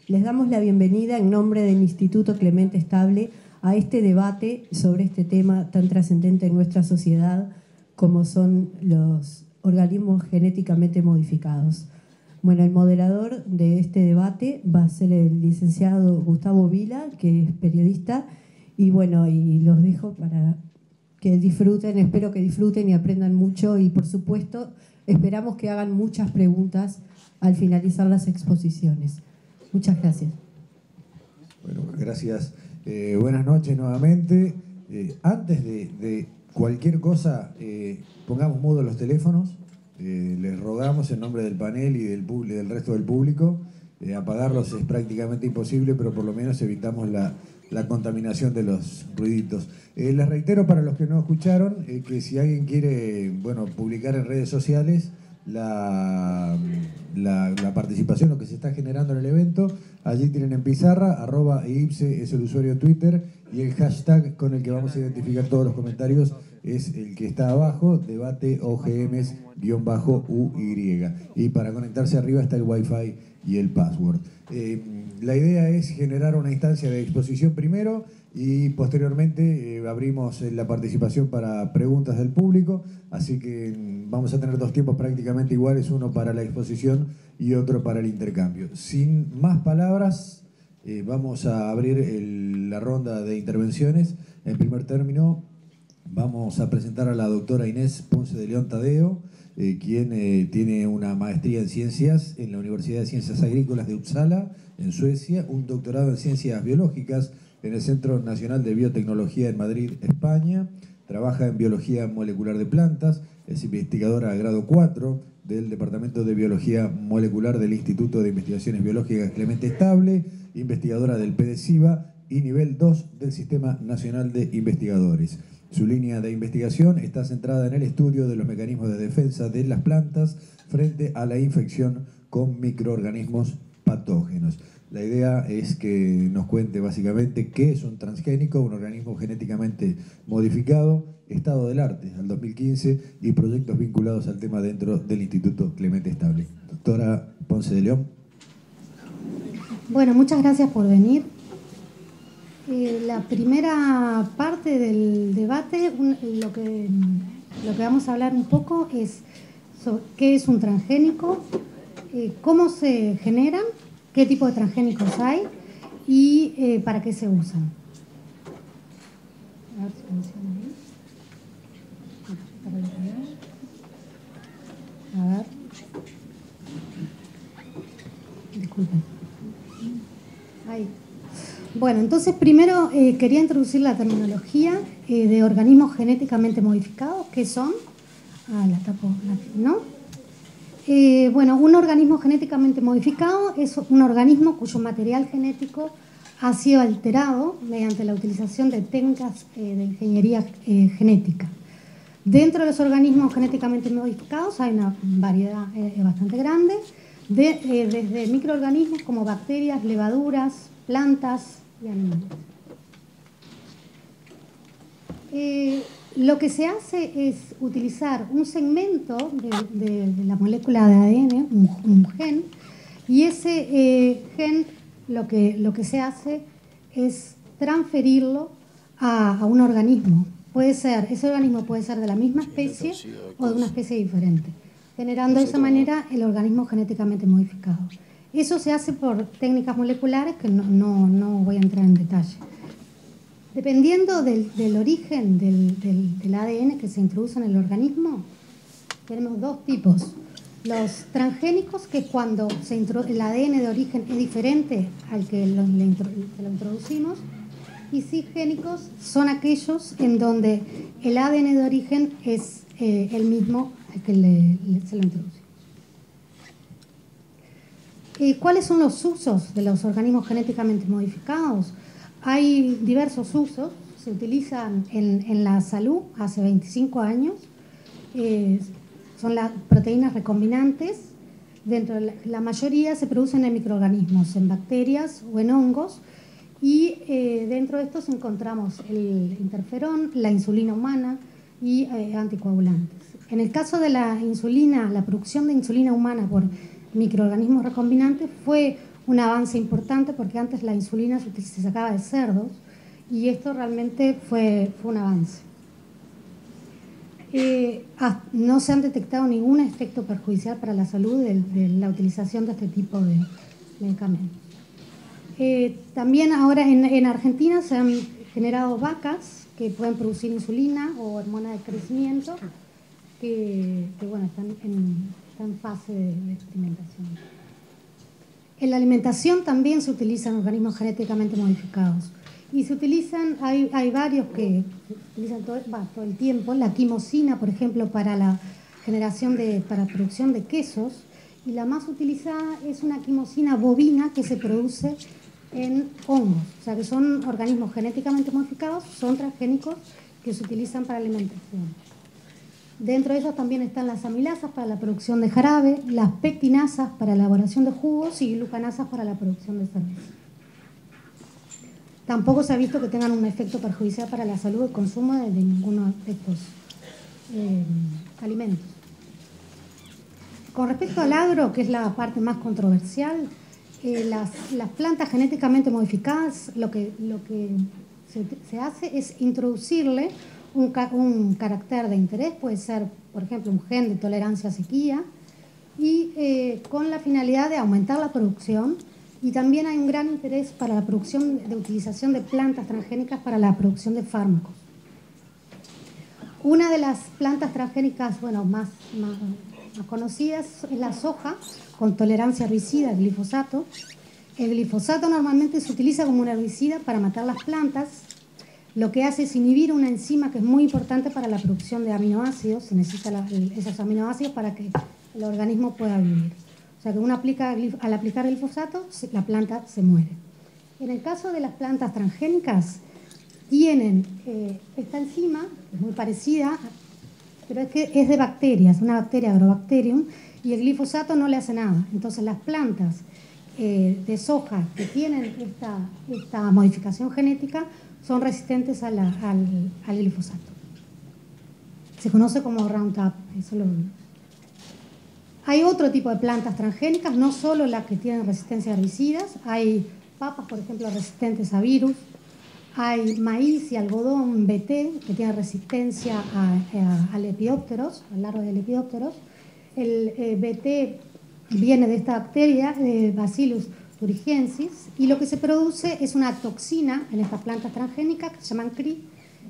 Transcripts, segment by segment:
Les damos la bienvenida en nombre del Instituto Clemente Estable a este debate sobre este tema tan trascendente en nuestra sociedad como son los organismos genéticamente modificados. Bueno, el moderador de este debate va a ser el licenciado Gustavo Vila, que es periodista, y bueno, y los dejo para que disfruten, espero que disfruten y aprendan mucho, y por supuesto esperamos que hagan muchas preguntas al finalizar las exposiciones. Muchas gracias. Bueno, gracias. Buenas noches nuevamente. Antes de cualquier cosa, pongamos mudo los teléfonos. Les rogamos en nombre del panel y del resto del público. Apagarlos es prácticamente imposible, pero por lo menos evitamos la contaminación de los ruiditos. Les reitero para los que no escucharon que si alguien quiere publicar en redes sociales la participación, lo que se está generando en el evento, allí tienen en pizarra, @ipse es el usuario de Twitter, y el hashtag con el que vamos a identificar todos los comentarios es el que está abajo, debate OGMs-UY. Y para conectarse arriba está el Wi-Fi y el password. La idea es generar una instancia de exposición primero y posteriormente abrimos la participación para preguntas del público, así que vamos a tener dos tiempos prácticamente iguales, uno para la exposición y otro para el intercambio. Sin más palabras, vamos a abrir la ronda de intervenciones. En primer término, vamos a presentar a la doctora Inés Ponce de León Tadeo, quien tiene una maestría en ciencias en la Universidad de Ciencias Agrícolas de Uppsala, en Suecia, un doctorado en ciencias biológicas en el Centro Nacional de Biotecnología en Madrid, España. Trabaja en biología molecular de plantas, es investigadora a grado 4 del Departamento de Biología Molecular del Instituto de Investigaciones Biológicas Clemente Estable, investigadora del PDCIVA y nivel 2 del Sistema Nacional de Investigadores. Su línea de investigación está centrada en el estudio de los mecanismos de defensa de las plantas frente a la infección con microorganismos patógenos. La idea es que nos cuente básicamente qué es un transgénico, un organismo genéticamente modificado, estado del arte al 2015 y proyectos vinculados al tema dentro del Instituto Clemente Estable. Doctora Ponce de León. Bueno, muchas gracias por venir. La primera parte del debate, lo que vamos a hablar un poco es sobre qué es un transgénico, cómo se generan, qué tipo de transgénicos hay y para qué se usan. A ver si funciona ahí. A ver. Disculpen. Ahí. Bueno, entonces primero quería introducir la terminología de organismos genéticamente modificados. ¿Qué son? La tapo, ¿no? Bueno, un organismo genéticamente modificado es un organismo cuyo material genético ha sido alterado mediante la utilización de técnicas de ingeniería genética. Dentro de los organismos genéticamente modificados hay una variedad bastante grande, desde microorganismos como bacterias, levaduras, plantas y animales. Lo que se hace es utilizar un segmento de la molécula de ADN, un gen, y ese gen lo que se hace es transferirlo a un organismo. Ese organismo puede ser de la misma especie o de una especie diferente, generando de esa manera el organismo genéticamente modificado. Eso se hace por técnicas moleculares que no voy a entrar en detalle. Dependiendo del origen del ADN que se introduce en el organismo, tenemos dos tipos. Los transgénicos, que es cuando el ADN de origen es diferente al que lo introducimos, y cisgénicos son aquellos en donde el ADN de origen es el mismo al que se lo introduce. ¿Cuáles son los usos de los organismos genéticamente modificados? Hay diversos usos, se utilizan en la salud hace 25 años, son las proteínas recombinantes, dentro de la mayoría se producen en microorganismos, en bacterias o en hongos, y dentro de estos encontramos el interferón, la insulina humana y anticoagulantes. En el caso de la insulina, la producción de insulina humana por microorganismos recombinantes fue un avance importante porque antes la insulina se sacaba de cerdos y esto realmente fue un avance. No se han detectado ningún efecto perjudicial para la salud de la utilización de este tipo de medicamentos. También ahora en Argentina se han generado vacas que pueden producir insulina o hormona de crecimiento que bueno, están en fase de experimentación. En la alimentación también se utilizan organismos genéticamente modificados. Y se utilizan, hay varios que se utilizan todo el tiempo. La quimosina, por ejemplo, para la para producción de quesos. Y la más utilizada es una quimosina bovina que se produce en hongos. O sea, que son organismos genéticamente modificados, son transgénicos, que se utilizan para alimentación. Dentro de ellos también están las amilasas para la producción de jarabe, las pectinasas para la elaboración de jugos y glucanasas para la producción de cerveza. Tampoco se ha visto que tengan un efecto perjudicial para la salud el consumo de ninguno de estos alimentos. Con respecto al agro, que es la parte más controversial, las plantas genéticamente modificadas, lo que se hace es introducirle un carácter de interés, puede ser, por ejemplo, un gen de tolerancia a sequía, y con la finalidad de aumentar la producción. Y también hay un gran interés para la producción de utilización de plantas transgénicas para la producción de fármacos. Una de las plantas transgénicas más conocidas es la soja, con tolerancia herbicida, el glifosato. El glifosato normalmente se utiliza como un herbicida para matar las plantas. Lo que hace es inhibir una enzima que es muy importante para la producción de aminoácidos. Se necesitan esos aminoácidos para que el organismo pueda vivir. O sea que al aplicar el glifosato, la planta se muere. En el caso de las plantas transgénicas, tienen esta enzima, es muy parecida, pero es que es de bacterias, una bacteria Agrobacterium, y el glifosato no le hace nada. Entonces las plantas de soja que tienen esta modificación genética son resistentes al glifosato. Se conoce como Roundup, eso lo... Hay otro tipo de plantas transgénicas, no solo las que tienen resistencia a herbicidas. Hay papas, por ejemplo, resistentes a virus. Hay maíz y algodón BT que tienen resistencia a lepidópteros, a larvas de lepidópteros. El BT viene de esta bacteria, Bacillus thuringiensis, y lo que se produce es una toxina en estas plantas transgénicas que se llaman CRI,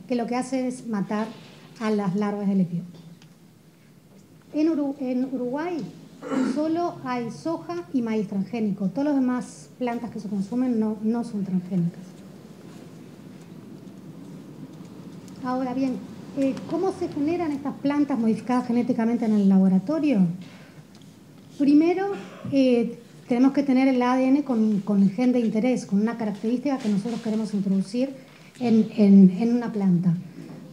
que lo que hace es matar a las larvas de lepidópteros. En Uruguay solo hay soja y maíz transgénico. Todas las demás plantas que se consumen no son transgénicas. Ahora bien, ¿cómo se generan estas plantas modificadas genéticamente en el laboratorio? Primero, tenemos que tener el ADN con el gen de interés, con una característica que nosotros queremos introducir en una planta.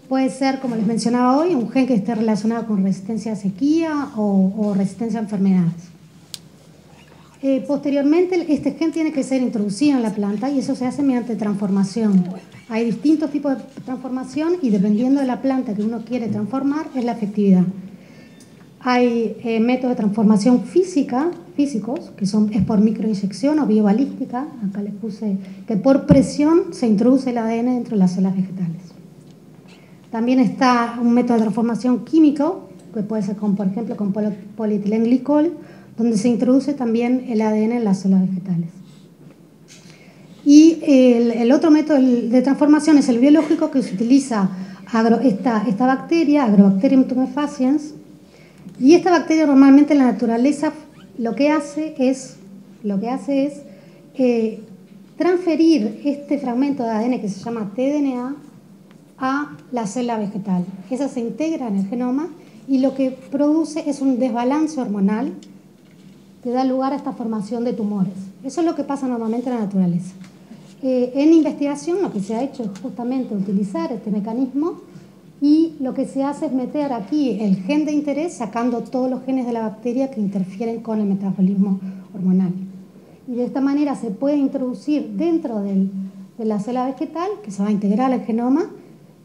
Puede ser, como les mencionaba hoy, un gen que esté relacionado con resistencia a sequía o resistencia a enfermedades. Posteriormente, este gen tiene que ser introducido en la planta y eso se hace mediante transformación. Hay distintos tipos de transformación y dependiendo de la planta que uno quiere transformar es la efectividad. Hay métodos de transformación físicos, que es por microinyección o biobalística. Acá les puse que por presión se introduce el ADN dentro de las células vegetales. También está un método de transformación químico, que puede ser, por ejemplo, con polietilenglicol, donde se introduce también el ADN en las células vegetales. Y el otro método de transformación es el biológico, que se utiliza esta bacteria, Agrobacterium tumefaciens, y esta bacteria normalmente en la naturaleza lo que hace es transferir este fragmento de ADN que se llama tDNA a la célula vegetal. Esa se integra en el genoma y lo que produce es un desbalance hormonal que da lugar a esta formación de tumores. Eso es lo que pasa normalmente en la naturaleza. En investigación lo que se ha hecho es justamente utilizar este mecanismo y lo que se hace es meter aquí el gen de interés sacando todos los genes de la bacteria que interfieren con el metabolismo hormonal. Y de esta manera se puede introducir dentro de la célula vegetal, que se va a integrar al genoma,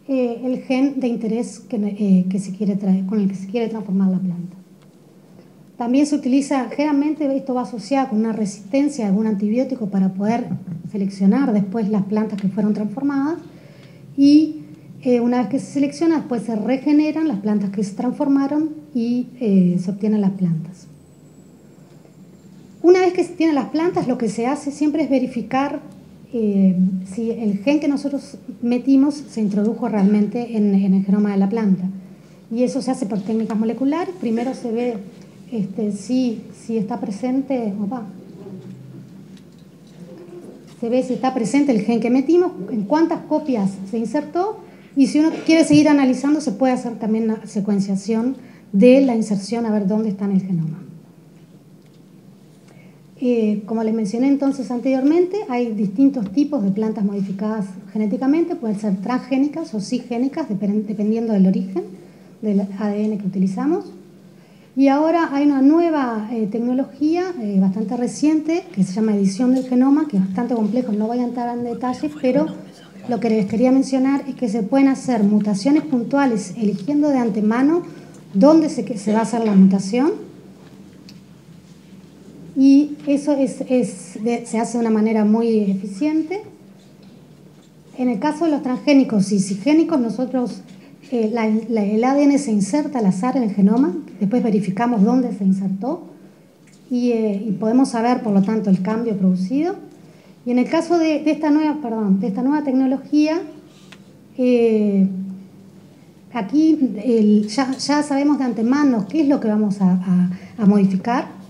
el gen de interés con el que se quiere transformar la planta. También se utiliza, generalmente esto va asociado con una resistencia a algún antibiótico para poder seleccionar después las plantas que fueron transformadas y una vez que se selecciona, después se regeneran las plantas que se transformaron y se obtienen las plantas. Una vez que se tienen las plantas, lo que se hace siempre es verificar si el gen que nosotros metimos se introdujo realmente en el genoma de la planta. Y eso se hace por técnicas moleculares. Primero se ve si está presente, se ve si está presente el gen que metimos, en cuántas copias se insertó, y si uno quiere seguir analizando se puede hacer también una secuenciación de la inserción a ver dónde está en el genoma. Como les mencioné entonces anteriormente, hay distintos tipos de plantas modificadas genéticamente, pueden ser transgénicas o cisgénicas, dependiendo del origen del ADN que utilizamos. Y ahora hay una nueva tecnología bastante reciente que se llama edición del genoma, que es bastante complejo, no voy a entrar en detalles, pero lo que les quería mencionar es que se pueden hacer mutaciones puntuales eligiendo de antemano dónde se va a hacer la mutación, y eso se hace de una manera muy eficiente. En el caso de los transgénicos y cisgénicos, nosotros el ADN se inserta al azar en el genoma, después verificamos dónde se insertó y podemos saber, por lo tanto, el cambio producido. Y en el caso de esta nueva tecnología, aquí ya sabemos de antemano qué es lo que vamos a modificar,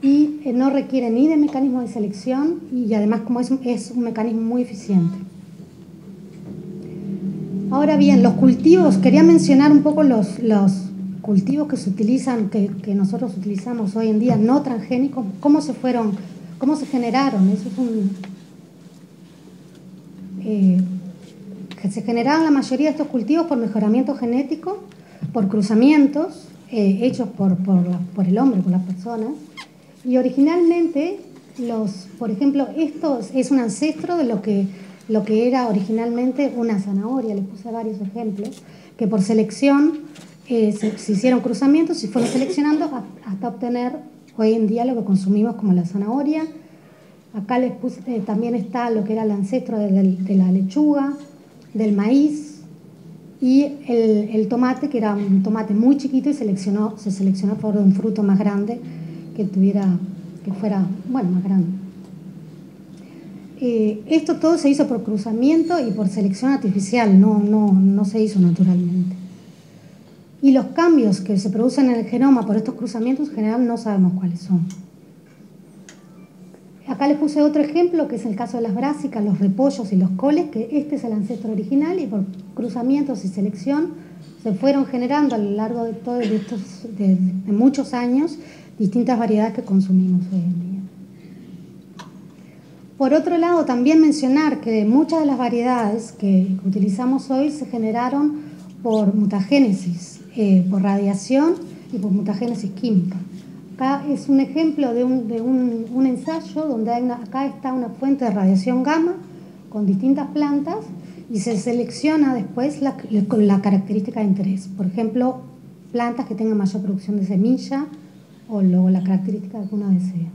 y no requiere ni de mecanismo de selección, y además como es un mecanismo muy eficiente. Ahora bien, los cultivos, quería mencionar un poco los cultivos que se utilizan, que nosotros utilizamos hoy en día, no transgénicos, cómo se generaron. Eso es se generaron la mayoría de estos cultivos por mejoramiento genético, por cruzamientos hechos por el hombre, por las personas. Y originalmente, por ejemplo, esto es un ancestro de lo que era originalmente una zanahoria. Les puse varios ejemplos, que por selección se hicieron cruzamientos y fueron seleccionando hasta obtener hoy en día lo que consumimos como la zanahoria. Acá les puse, también está lo que era el ancestro de la lechuga, del maíz y el tomate, que era un tomate muy chiquito y se seleccionó por un fruto más grande que fuera, más grande. Esto todo se hizo por cruzamiento y por selección artificial, no se hizo naturalmente. Y los cambios que se producen en el genoma por estos cruzamientos en general no sabemos cuáles son. Acá les puse otro ejemplo, que es el caso de las brásicas, los repollos y los coles, que este es el ancestro original, y por cruzamientos y selección se fueron generando a lo largo de muchos años distintas variedades que consumimos hoy en día. Por otro lado, también mencionar que muchas de las variedades que utilizamos hoy se generaron por mutagénesis, por radiación y por mutagénesis química. Acá es un ejemplo de un ensayo donde acá está una fuente de radiación gamma con distintas plantas y se selecciona después la característica de interés. Por ejemplo, plantas que tengan mayor producción de semilla o la característica que uno desea.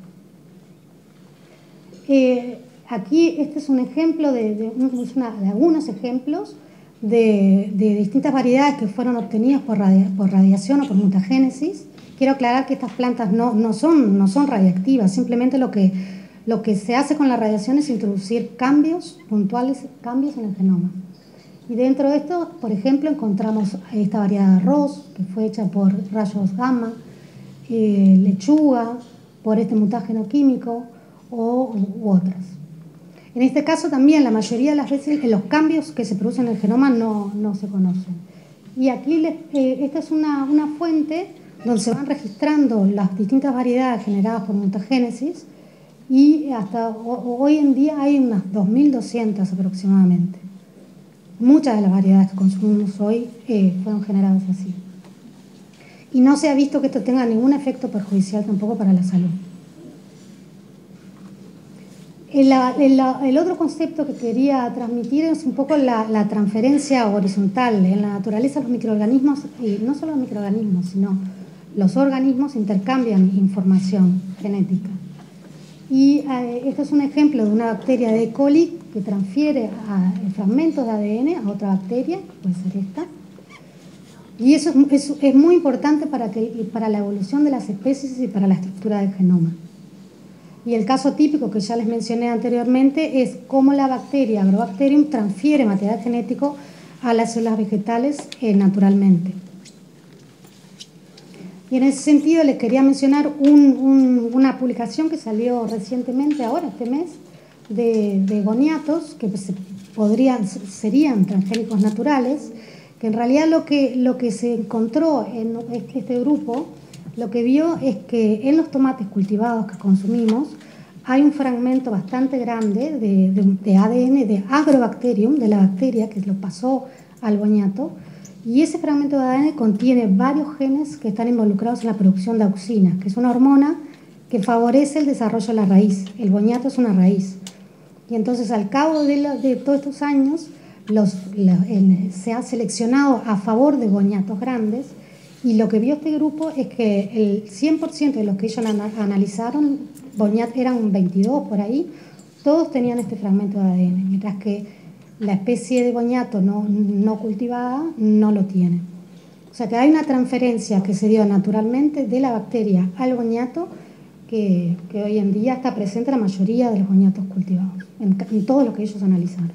Aquí este es un ejemplo de algunos ejemplos de distintas variedades que fueron obtenidas por radiación o por mutagénesis. Quiero aclarar que estas plantas no son radiactivas, simplemente lo que se hace con la radiación es introducir puntuales cambios en el genoma. Y dentro de esto, por ejemplo, encontramos esta variedad de arroz, que fue hecha por rayos gamma, lechuga, por este mutágeno químico u otras. En este caso también la mayoría de las veces los cambios que se producen en el genoma no se conocen. Y aquí esta es una fuente donde se van registrando las distintas variedades generadas por mutagénesis, y hasta hoy en día hay unas 2.200 aproximadamente. Muchas de las variedades que consumimos hoy fueron generadas así. Y no se ha visto que esto tenga ningún efecto perjudicial tampoco para la salud. El otro concepto que quería transmitir es un poco la transferencia horizontal. En la naturaleza los microorganismos, y no solo los microorganismos, sino los organismos intercambian información genética. Y este es un ejemplo de una bacteria de E. coli que transfiere fragmentos de ADN a otra bacteria, puede ser esta. Y eso es muy importante para la evolución de las especies y para la estructura del genoma. Y el caso típico que ya les mencioné anteriormente es cómo la bacteria Agrobacterium transfiere material genético a las células vegetales naturalmente. Y en ese sentido les quería mencionar una publicación que salió recientemente, ahora este mes, de boniatos, que serían transgénicos naturales, que en realidad lo que se encontró en este grupo, lo que vio es que en los tomates cultivados que consumimos hay un fragmento bastante grande de ADN de Agrobacterium, de la bacteria que lo pasó al boniato, y ese fragmento de ADN contiene varios genes que están involucrados en la producción de auxina, que es una hormona que favorece el desarrollo de la raíz. El boniato es una raíz. Y entonces, al cabo de todos estos años, se ha seleccionado a favor de boniatos grandes, y lo que vio este grupo es que el 100% de los que ellos analizaron, eran 22 por ahí, todos tenían este fragmento de ADN, mientras que la especie de boniato no cultivada no lo tiene. O sea que hay una transferencia que se dio naturalmente de la bacteria al boniato que hoy en día está presente en la mayoría de los boniatos cultivados, en todo lo que ellos analizaron.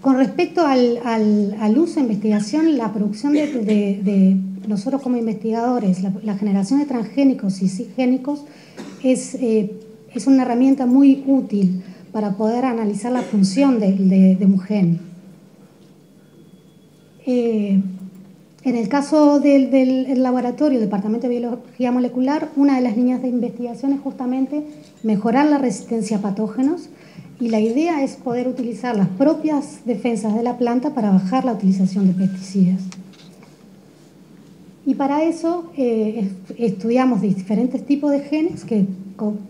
Con respecto al uso de investigación, la producción de nosotros como investigadores, la generación de transgénicos y cisgénicos es una herramienta muy útil para poder analizar la función de un gen. En el caso del laboratorio, Departamento de Biología Molecular, una de las líneas de investigación es justamente mejorar la resistencia a patógenos, y la idea es poder utilizar las propias defensas de la planta para bajar la utilización de pesticidas. Y para eso estudiamos diferentes tipos de genes que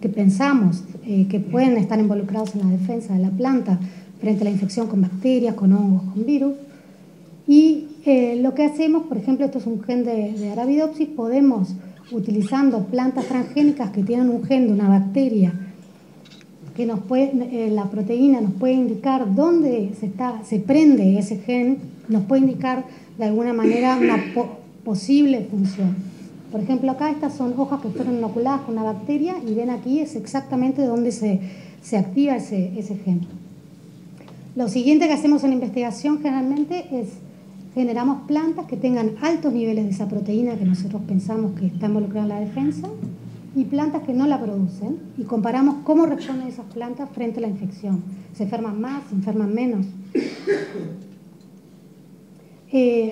pensamos que pueden estar involucrados en la defensa de la planta frente a la infección con bacterias, con hongos, con virus. Y lo que hacemos, por ejemplo, esto es un gen de Arabidopsis, podemos, utilizando plantas transgénicas que tienen un gen de una bacteria, que la proteína nos puede indicar dónde se prende ese gen, nos puede indicar de alguna manera una posible función. Por ejemplo, acá estas son hojas que fueron inoculadas con una bacteria, y ven aquí es exactamente donde se activa ese gen. Lo siguiente que hacemos en la investigación generalmente es generamos plantas que tengan altos niveles de esa proteína que nosotros pensamos que está involucrada en la defensa, y plantas que no la producen, y comparamos cómo responden esas plantas frente a la infección. ¿Se enferman más? ¿Se enferman menos?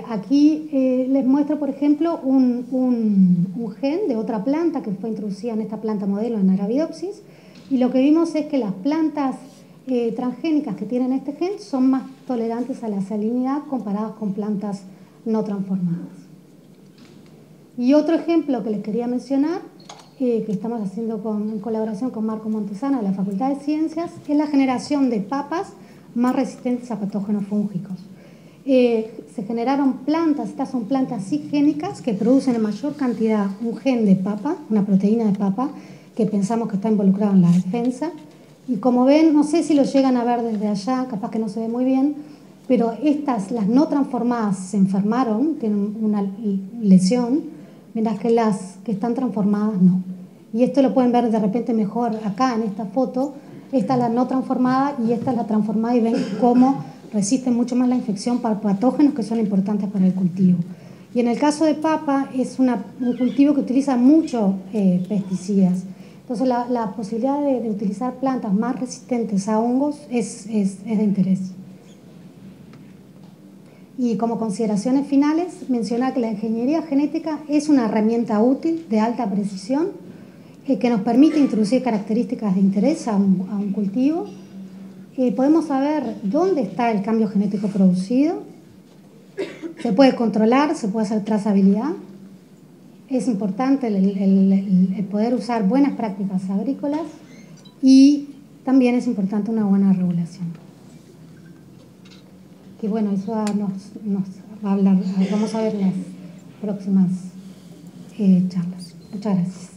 Aquí les muestro, por ejemplo, un gen de otra planta que fue introducida en esta planta modelo en Arabidopsis, y lo que vimos es que las plantas transgénicas que tienen este gen son más tolerantes a la salinidad comparadas con plantas no transformadas. Y otro ejemplo que les quería mencionar, que estamos haciendo en colaboración con Marco Montesano de la Facultad de Ciencias, es la generación de papas más resistentes a patógenos fúngicos. Se generaron plantas, estas son plantas cisgénicas que producen en mayor cantidad un gen de papa, una proteína de papa, que pensamos que está involucrada en la defensa. Y como ven, no sé si lo llegan a ver desde allá, capaz que no se ve muy bien, pero las no transformadas se enfermaron, tienen una lesión, mientras que las que están transformadas no. Y esto lo pueden ver de repente mejor acá en esta foto. Esta es la no transformada y esta es la transformada, y ven cómo resisten mucho más la infección para patógenos que son importantes para el cultivo. Y en el caso de papa es un cultivo que utiliza mucho pesticidas. Entonces la posibilidad de utilizar plantas más resistentes a hongos es de interés. Y como consideraciones finales, mencionar que la ingeniería genética es una herramienta útil de alta precisión que nos permite introducir características de interés a un cultivo. Podemos saber dónde está el cambio genético producido, se puede controlar, se puede hacer trazabilidad. Es importante el poder usar buenas prácticas agrícolas, y también es importante una buena regulación. Que bueno, eso nos va a hablar, vamos a ver próximas charlas. Muchas gracias.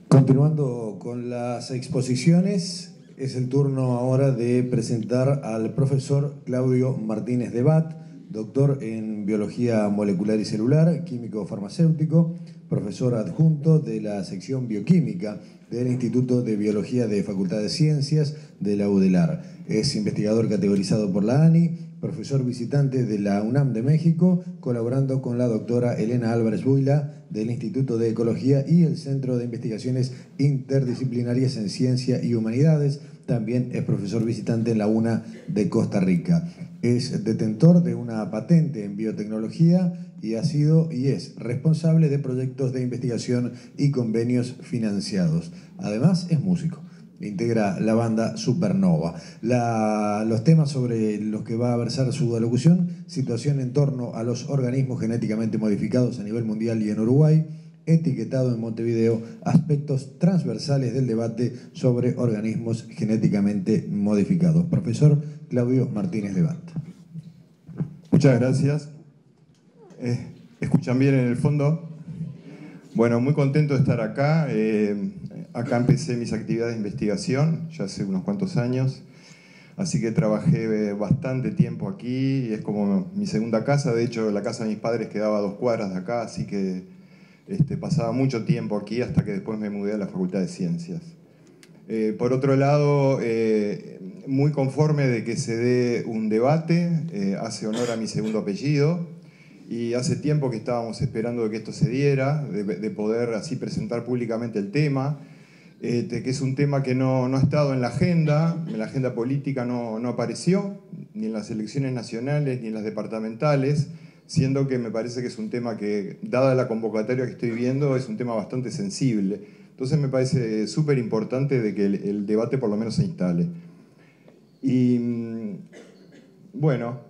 Continuando con las exposiciones, es el turno ahora de presentar al profesor Claudio Martínez de Bat, doctor en Biología Molecular y Celular, químico farmacéutico, profesor adjunto de la sección Bioquímica del Instituto de Biología de Facultad de Ciencias de la UDELAR. Es investigador categorizado por la ANI, profesor visitante de la UNAM de México, colaborando con la doctora Elena Álvarez Buila del Instituto de Ecología y el Centro de Investigaciones Interdisciplinarias en Ciencia y Humanidades. También es profesor visitante en la UNA de Costa Rica. Es detentor de una patente en biotecnología y ha sido y es responsable de proyectos de investigación y convenios financiados. Además, es músico. Integra la banda Supernova. Los temas sobre los que va a versar su alocución: situación en torno a los organismos genéticamente modificados a nivel mundial y en Uruguay, etiquetado en Montevideo, aspectos transversales del debate sobre organismos genéticamente modificados. Profesor Claudio Martínez de Bat. Muchas gracias. ¿Escuchan bien en el fondo? Bueno, muy contento de estar acá. Acá empecé mis actividades de investigación ya hace unos cuantos años, así que trabajé bastante tiempo aquí y es como mi segunda casa. De hecho, la casa de mis padres quedaba a 2 cuadras de acá, así que pasaba mucho tiempo aquí hasta que después me mudé a la Facultad de Ciencias. Por otro lado, muy conforme de que se dé un debate, hace honor a mi segundo apellido. Y hace tiempo que estábamos esperando de que esto se diera, de poder así presentar públicamente el tema, que es un tema que no ha estado en la agenda política no apareció, ni en las elecciones nacionales, ni en las departamentales, siendo que me parece que es un tema que, dada la convocatoria que estoy viendo, es un tema bastante sensible. Entonces me parece súper importante de que el debate por lo menos se instale. Y bueno,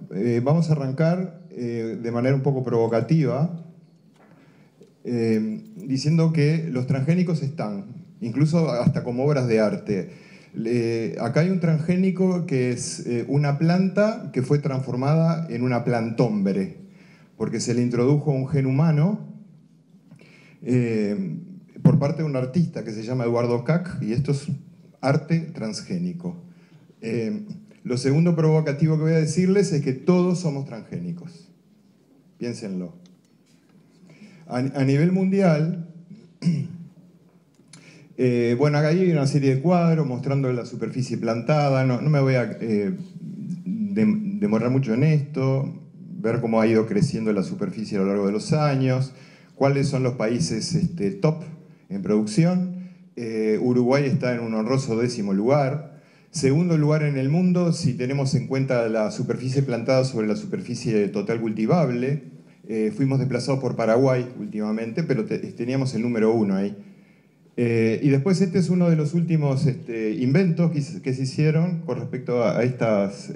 vamos a arrancar de manera un poco provocativa, diciendo que los transgénicos están, incluso hasta como obras de arte. Acá hay un transgénico que es una planta que fue transformada en una plantombre, porque se le introdujo un gen humano por parte de un artista que se llama Eduardo Kac, y esto es arte transgénico. Lo segundo provocativo que voy a decirles es que todos somos transgénicos. Piénsenlo. A nivel mundial, bueno, acá hay una serie de cuadros mostrando la superficie plantada. No me voy a demorar mucho en esto, ver cómo ha ido creciendo la superficie a lo largo de los años, cuáles son los países top en producción. Uruguay está en un honroso 10º lugar. Segundo lugar en el mundo, si tenemos en cuenta la superficie plantada sobre la superficie total cultivable. Fuimos desplazados por Paraguay últimamente, pero teníamos el número 1 ahí. Y después este es uno de los últimos inventos que se hicieron con respecto a estos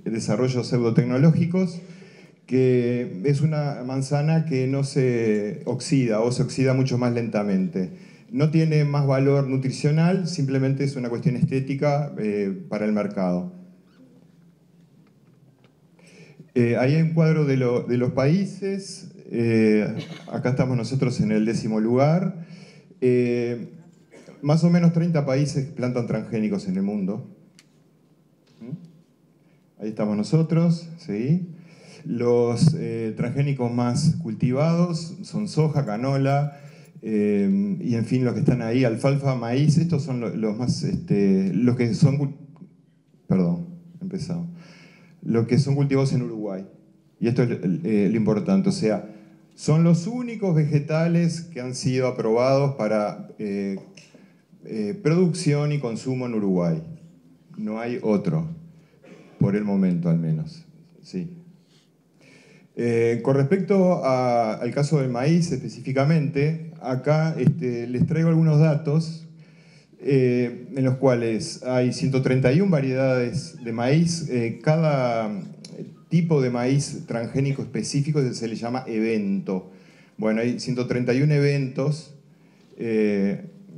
desarrollos pseudotecnológicos, que es una manzana que no se oxida o se oxida mucho más lentamente. No tiene más valor nutricional, simplemente es una cuestión estética para el mercado. Ahí hay un cuadro de los países. Acá estamos nosotros en el 10º lugar. Más o menos 30 países plantan transgénicos en el mundo. Ahí estamos nosotros, ¿sí? Los transgénicos más cultivados son soja, canola, y en fin, los que están ahí, alfalfa, maíz. Estos son los más, los que son, perdón, empezamos. Los que son cultivados en Uruguay. Y esto es lo importante, o sea, son los únicos vegetales que han sido aprobados para producción y consumo en Uruguay. No hay otro, por el momento al menos. Sí. Con respecto al caso del maíz específicamente, acá les traigo algunos datos en los cuales hay 131 variedades de maíz. Cada tipo de maíz transgénico específico se le llama evento. Bueno, hay 131 eventos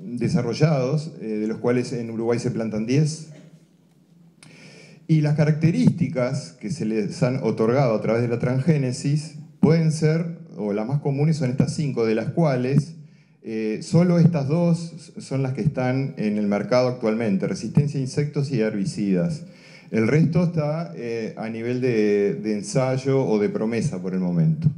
desarrollados, de los cuales en Uruguay se plantan 10. Y las características que se les han otorgado a través de la transgénesis pueden ser, o las más comunes son estas 5, de las cuales solo estas 2 son las que están en el mercado actualmente: resistencia a insectos y herbicidas. El resto está a nivel de ensayo o de promesa por el momento.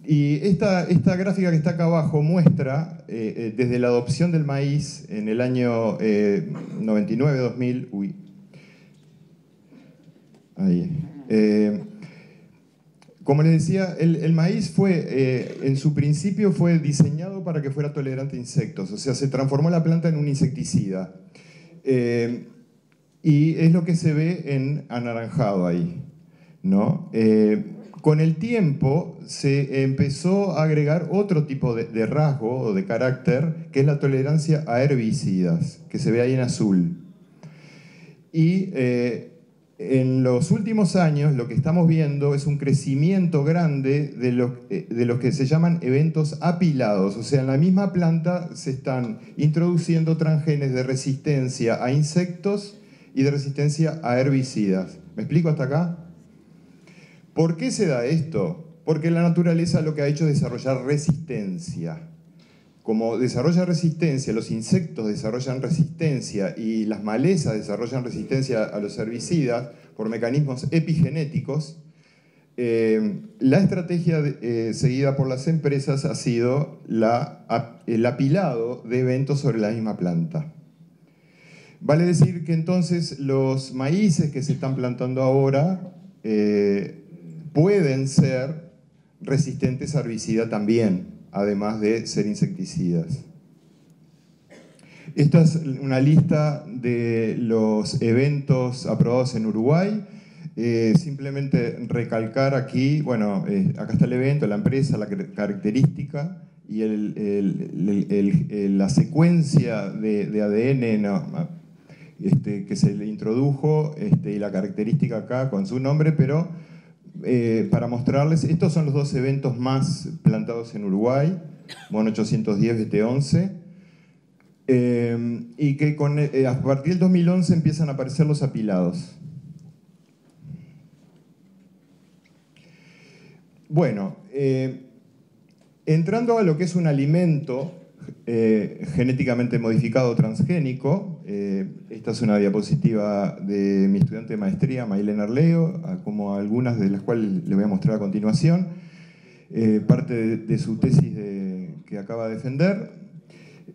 Y esta gráfica que está acá abajo muestra, desde la adopción del maíz en el año 99-2000, como les decía, el maíz fue, en su principio fue diseñado para que fuera tolerante a insectos, o sea, se transformó la planta en un insecticida. Y es lo que se ve en anaranjado ahí, ¿no? Con el tiempo se empezó a agregar otro tipo de rasgo o de carácter, que es la tolerancia a herbicidas, que se ve ahí en azul. Y en los últimos años lo que estamos viendo es un crecimiento grande de los que se llaman eventos apilados. O sea, en la misma planta se están introduciendo transgenes de resistencia a insectos y de resistencia a herbicidas. ¿Me explico hasta acá? ¿Por qué se da esto? Porque la naturaleza lo que ha hecho es desarrollar resistencia. Como desarrolla resistencia, los insectos desarrollan resistencia y las malezas desarrollan resistencia a los herbicidas por mecanismos epigenéticos, la estrategia seguida por las empresas ha sido el apilado de eventos sobre la misma planta. Vale decir que entonces los maíces que se están plantando ahora pueden ser resistentes a herbicida también, además de ser insecticidas. Esta es una lista de los eventos aprobados en Uruguay. Simplemente recalcar aquí, bueno, acá está el evento, la empresa, la característica y la secuencia de ADN que se le introdujo y la característica acá con su nombre, pero para mostrarles, estos son los 2 eventos más plantados en Uruguay, Mono 810 BT11, y que a partir del 2011 empiezan a aparecer los apilados. Bueno, entrando a lo que es un alimento genéticamente modificado transgénico, esta es una diapositiva de mi estudiante de maestría, Maylene Arleo, como algunas de las cuales le voy a mostrar a continuación, parte de su tesis que acaba de defender.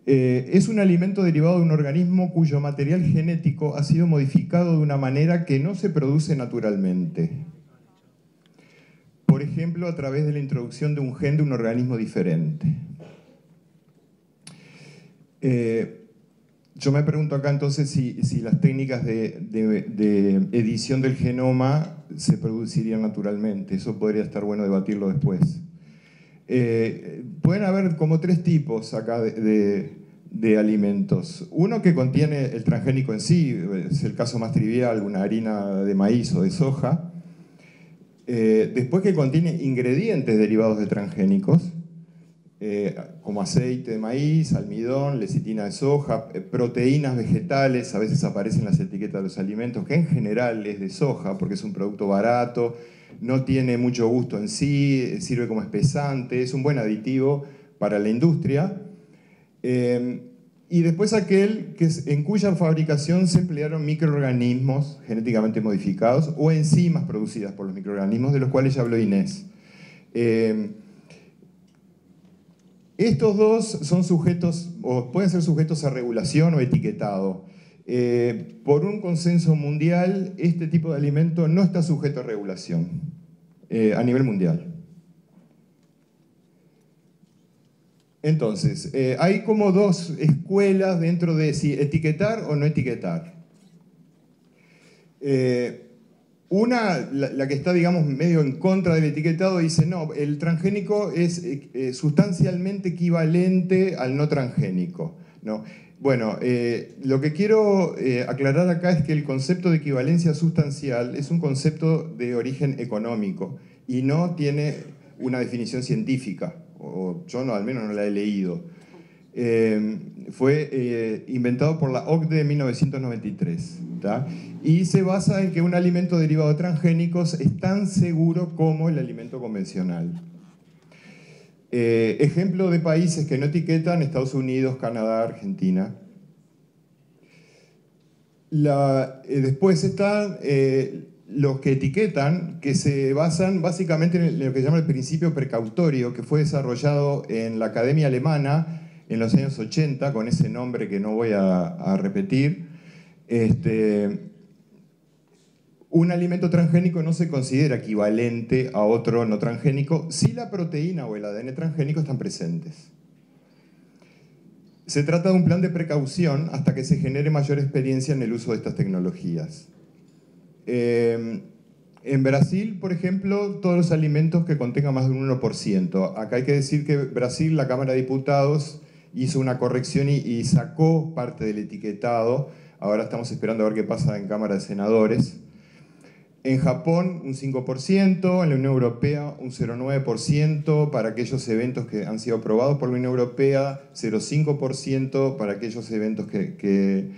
Es un alimento derivado de un organismo cuyo material genético ha sido modificado de una manera que no se produce naturalmente. Por ejemplo, a través de la introducción de un gen de un organismo diferente. Yo me pregunto acá entonces si las técnicas de edición del genoma se producirían naturalmente. Eso podría estar bueno debatirlo después. Pueden haber como 3 tipos acá de alimentos. Uno que contiene el transgénico en sí, es el caso más trivial, una harina de maíz o de soja. Después que contiene ingredientes derivados de transgénicos, como aceite de maíz, almidón, lecitina de soja, proteínas vegetales, a veces aparecen en las etiquetas de los alimentos, que en general es de soja, porque es un producto barato, no tiene mucho gusto en sí, sirve como espesante, es un buen aditivo para la industria. Y después aquel en cuya fabricación se emplearon microorganismos genéticamente modificados o enzimas producidas por los microorganismos, de los cuales ya habló Inés. Estos 2 son sujetos, o pueden ser sujetos a regulación o etiquetado. Por un consenso mundial, este tipo de alimento no está sujeto a regulación a nivel mundial. Entonces, hay como 2 escuelas dentro de si etiquetar o no etiquetar. Una, la que está, digamos, medio en contra del etiquetado, dice, no, el transgénico es sustancialmente equivalente al no transgénico, ¿no? Bueno, lo que quiero aclarar acá es que el concepto de equivalencia sustancial es un concepto de origen económico y no tiene una definición científica, o yo no, al menos no la he leído. Fue inventado por la OCDE en 1993. ¿tá? Y se basa en que un alimento derivado de transgénicos es tan seguro como el alimento convencional. Ejemplo de países que no etiquetan: Estados Unidos, Canadá, Argentina. Después están los que etiquetan, que se basan básicamente en lo que se llama el principio precautorio, que fue desarrollado en la Academia Alemana en los años 80, con ese nombre que no voy a repetir. Un alimento transgénico no se considera equivalente a otro no transgénico si la proteína o el ADN transgénico están presentes. Se trata de un plan de precaución hasta que se genere mayor experiencia en el uso de estas tecnologías. En Brasil, por ejemplo, todos los alimentos que contengan más de un 1%. Acá hay que decir que Brasil, la Cámara de Diputados, hizo una corrección y sacó parte del etiquetado. Ahora estamos esperando a ver qué pasa en Cámara de Senadores. En Japón, un 5%, en la Unión Europea, un 0,9% para aquellos eventos que han sido aprobados por la Unión Europea, 0,5% para aquellos eventos que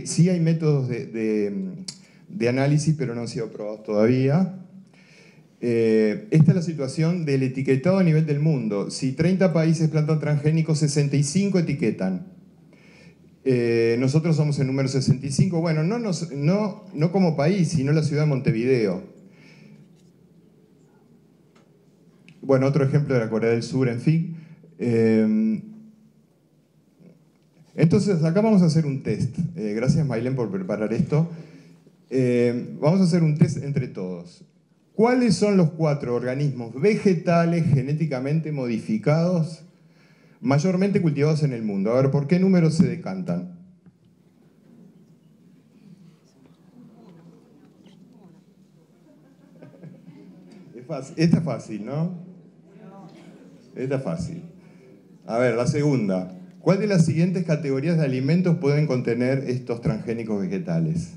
sí hay métodos de análisis, pero no han sido aprobados todavía. Esta es la situación del etiquetado a nivel del mundo. Si 30 países plantan transgénicos, 65 etiquetan. Nosotros somos el número 65, bueno, no como país, sino la ciudad de Montevideo. Bueno, otro ejemplo de la Corea del Sur, en fin. Entonces, acá vamos a hacer un test. Gracias, Maylén, por preparar esto. Vamos a hacer un test entre todos. ¿Cuáles son los 4 organismos vegetales genéticamente modificados mayormente cultivados en el mundo? A ver, ¿por qué números se decantan? Esta es fácil, ¿no? Esta es fácil. A ver, la segunda. ¿Cuál de las siguientes categorías de alimentos pueden contener estos transgénicos vegetales?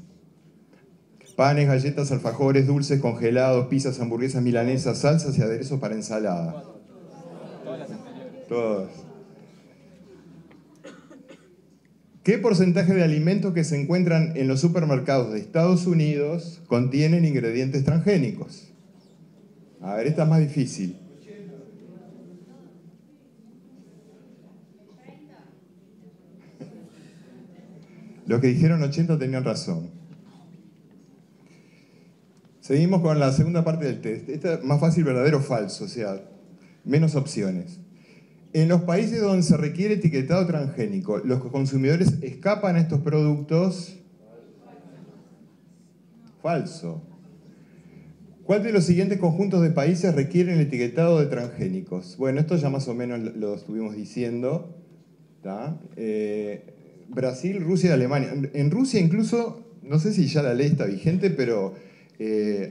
Panes, galletas, alfajores, dulces, congelados, pizzas, hamburguesas, milanesas, salsas y aderezos para ensalada. Todas. ¿Qué porcentaje de alimentos que se encuentran en los supermercados de Estados Unidos contienen ingredientes transgénicos? A ver, esta es más difícil. Los que dijeron 80 tenían razón. Seguimos con la segunda parte del test. Esta es más fácil, verdadero o falso, o sea, menos opciones. En los países donde se requiere etiquetado transgénico, ¿los consumidores escapan a estos productos? Falso. ¿Cuál de los siguientes conjuntos de países requieren el etiquetado de transgénicos? Bueno, esto ya más o menos lo estuvimos diciendo. Brasil, Rusia y Alemania. En Rusia incluso, no sé si ya la ley está vigente, pero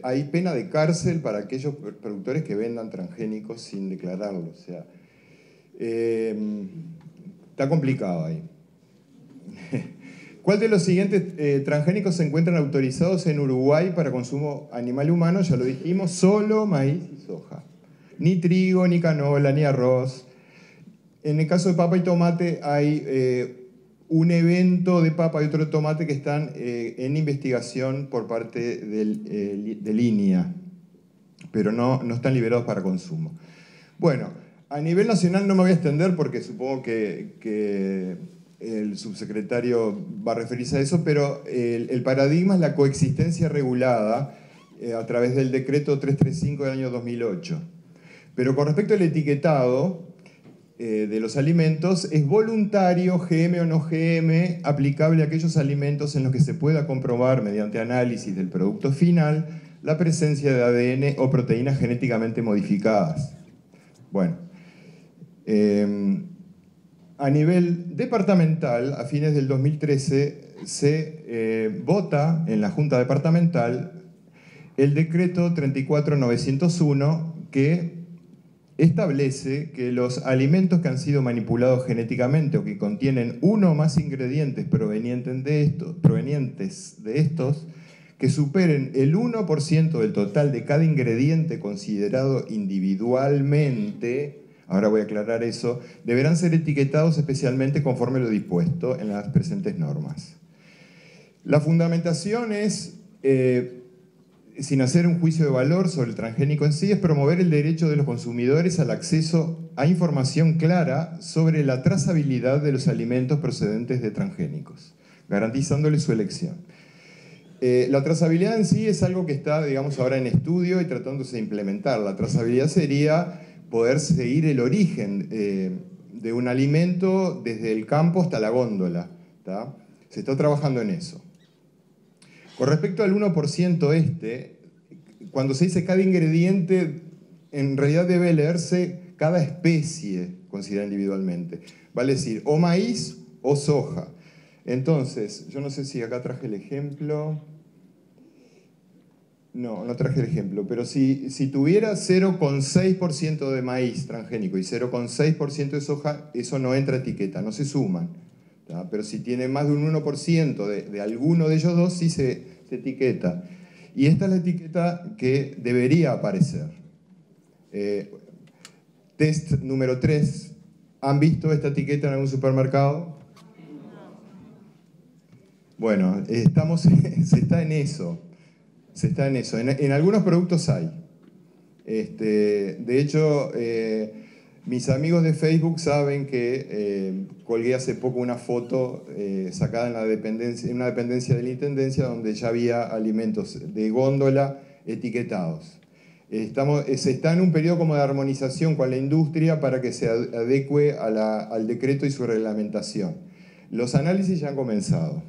hay pena de cárcel para aquellos productores que vendan transgénicos sin declararlo. O sea, está complicado ahí. ¿Cuál de los siguientes transgénicos se encuentran autorizados en Uruguay para consumo animal y humano? Ya lo dijimos, solo maíz y soja. Ni trigo, ni canola, ni arroz. En el caso de papa y tomate hay un evento de papa y otro de tomate que están en investigación por parte de línea, pero no están liberados para consumo. Bueno, a nivel nacional no me voy a extender porque supongo que el subsecretario va a referirse a eso, pero el paradigma es la coexistencia regulada a través del decreto 335 del año 2008. Pero con respecto al etiquetado de los alimentos, es voluntario, GM o no GM, aplicable a aquellos alimentos en los que se pueda comprobar mediante análisis del producto final la presencia de ADN o proteínas genéticamente modificadas. Bueno, a nivel departamental, a fines del 2013, se vota en la Junta Departamental el decreto 34901 que establece que los alimentos que han sido manipulados genéticamente o que contienen uno o más ingredientes provenientes de estos que superen el 1% del total de cada ingrediente considerado individualmente, ahora voy a aclarar eso, deberán ser etiquetados especialmente conforme lo dispuesto en las presentes normas. La fundamentación es, sin hacer un juicio de valor sobre el transgénico en sí, es promover el derecho de los consumidores al acceso a información clara sobre la trazabilidad de los alimentos procedentes de transgénicos, garantizándoles su elección. La trazabilidad en sí es algo que está, digamos, ahora en estudio y tratándose de implementar. La trazabilidad sería poder seguir el origen de un alimento desde el campo hasta la góndola, ¿tá? Se está trabajando en eso. Con respecto al 1% cuando se dice cada ingrediente, en realidad debe leerse cada especie, considerada individualmente. Vale decir, o maíz o soja. Entonces, yo no sé si acá traje el ejemplo. No, no traje el ejemplo, pero si tuviera 0,6% de maíz transgénico y 0,6% de soja, eso no entra a etiqueta, no se suman. ¿Tá? Pero si tiene más de un 1% de alguno de ellos dos, sí se etiqueta. Y esta es la etiqueta que debería aparecer. Test número 3. ¿Han visto esta etiqueta en algún supermercado? Bueno, se está en eso. Se está en eso. En algunos productos hay. De hecho, mis amigos de Facebook saben que colgué hace poco una foto sacada en una dependencia de la Intendencia donde ya había alimentos de góndola etiquetados. Se está en un periodo como de armonización con la industria para que se adecue al decreto y su reglamentación. Los análisis ya han comenzado.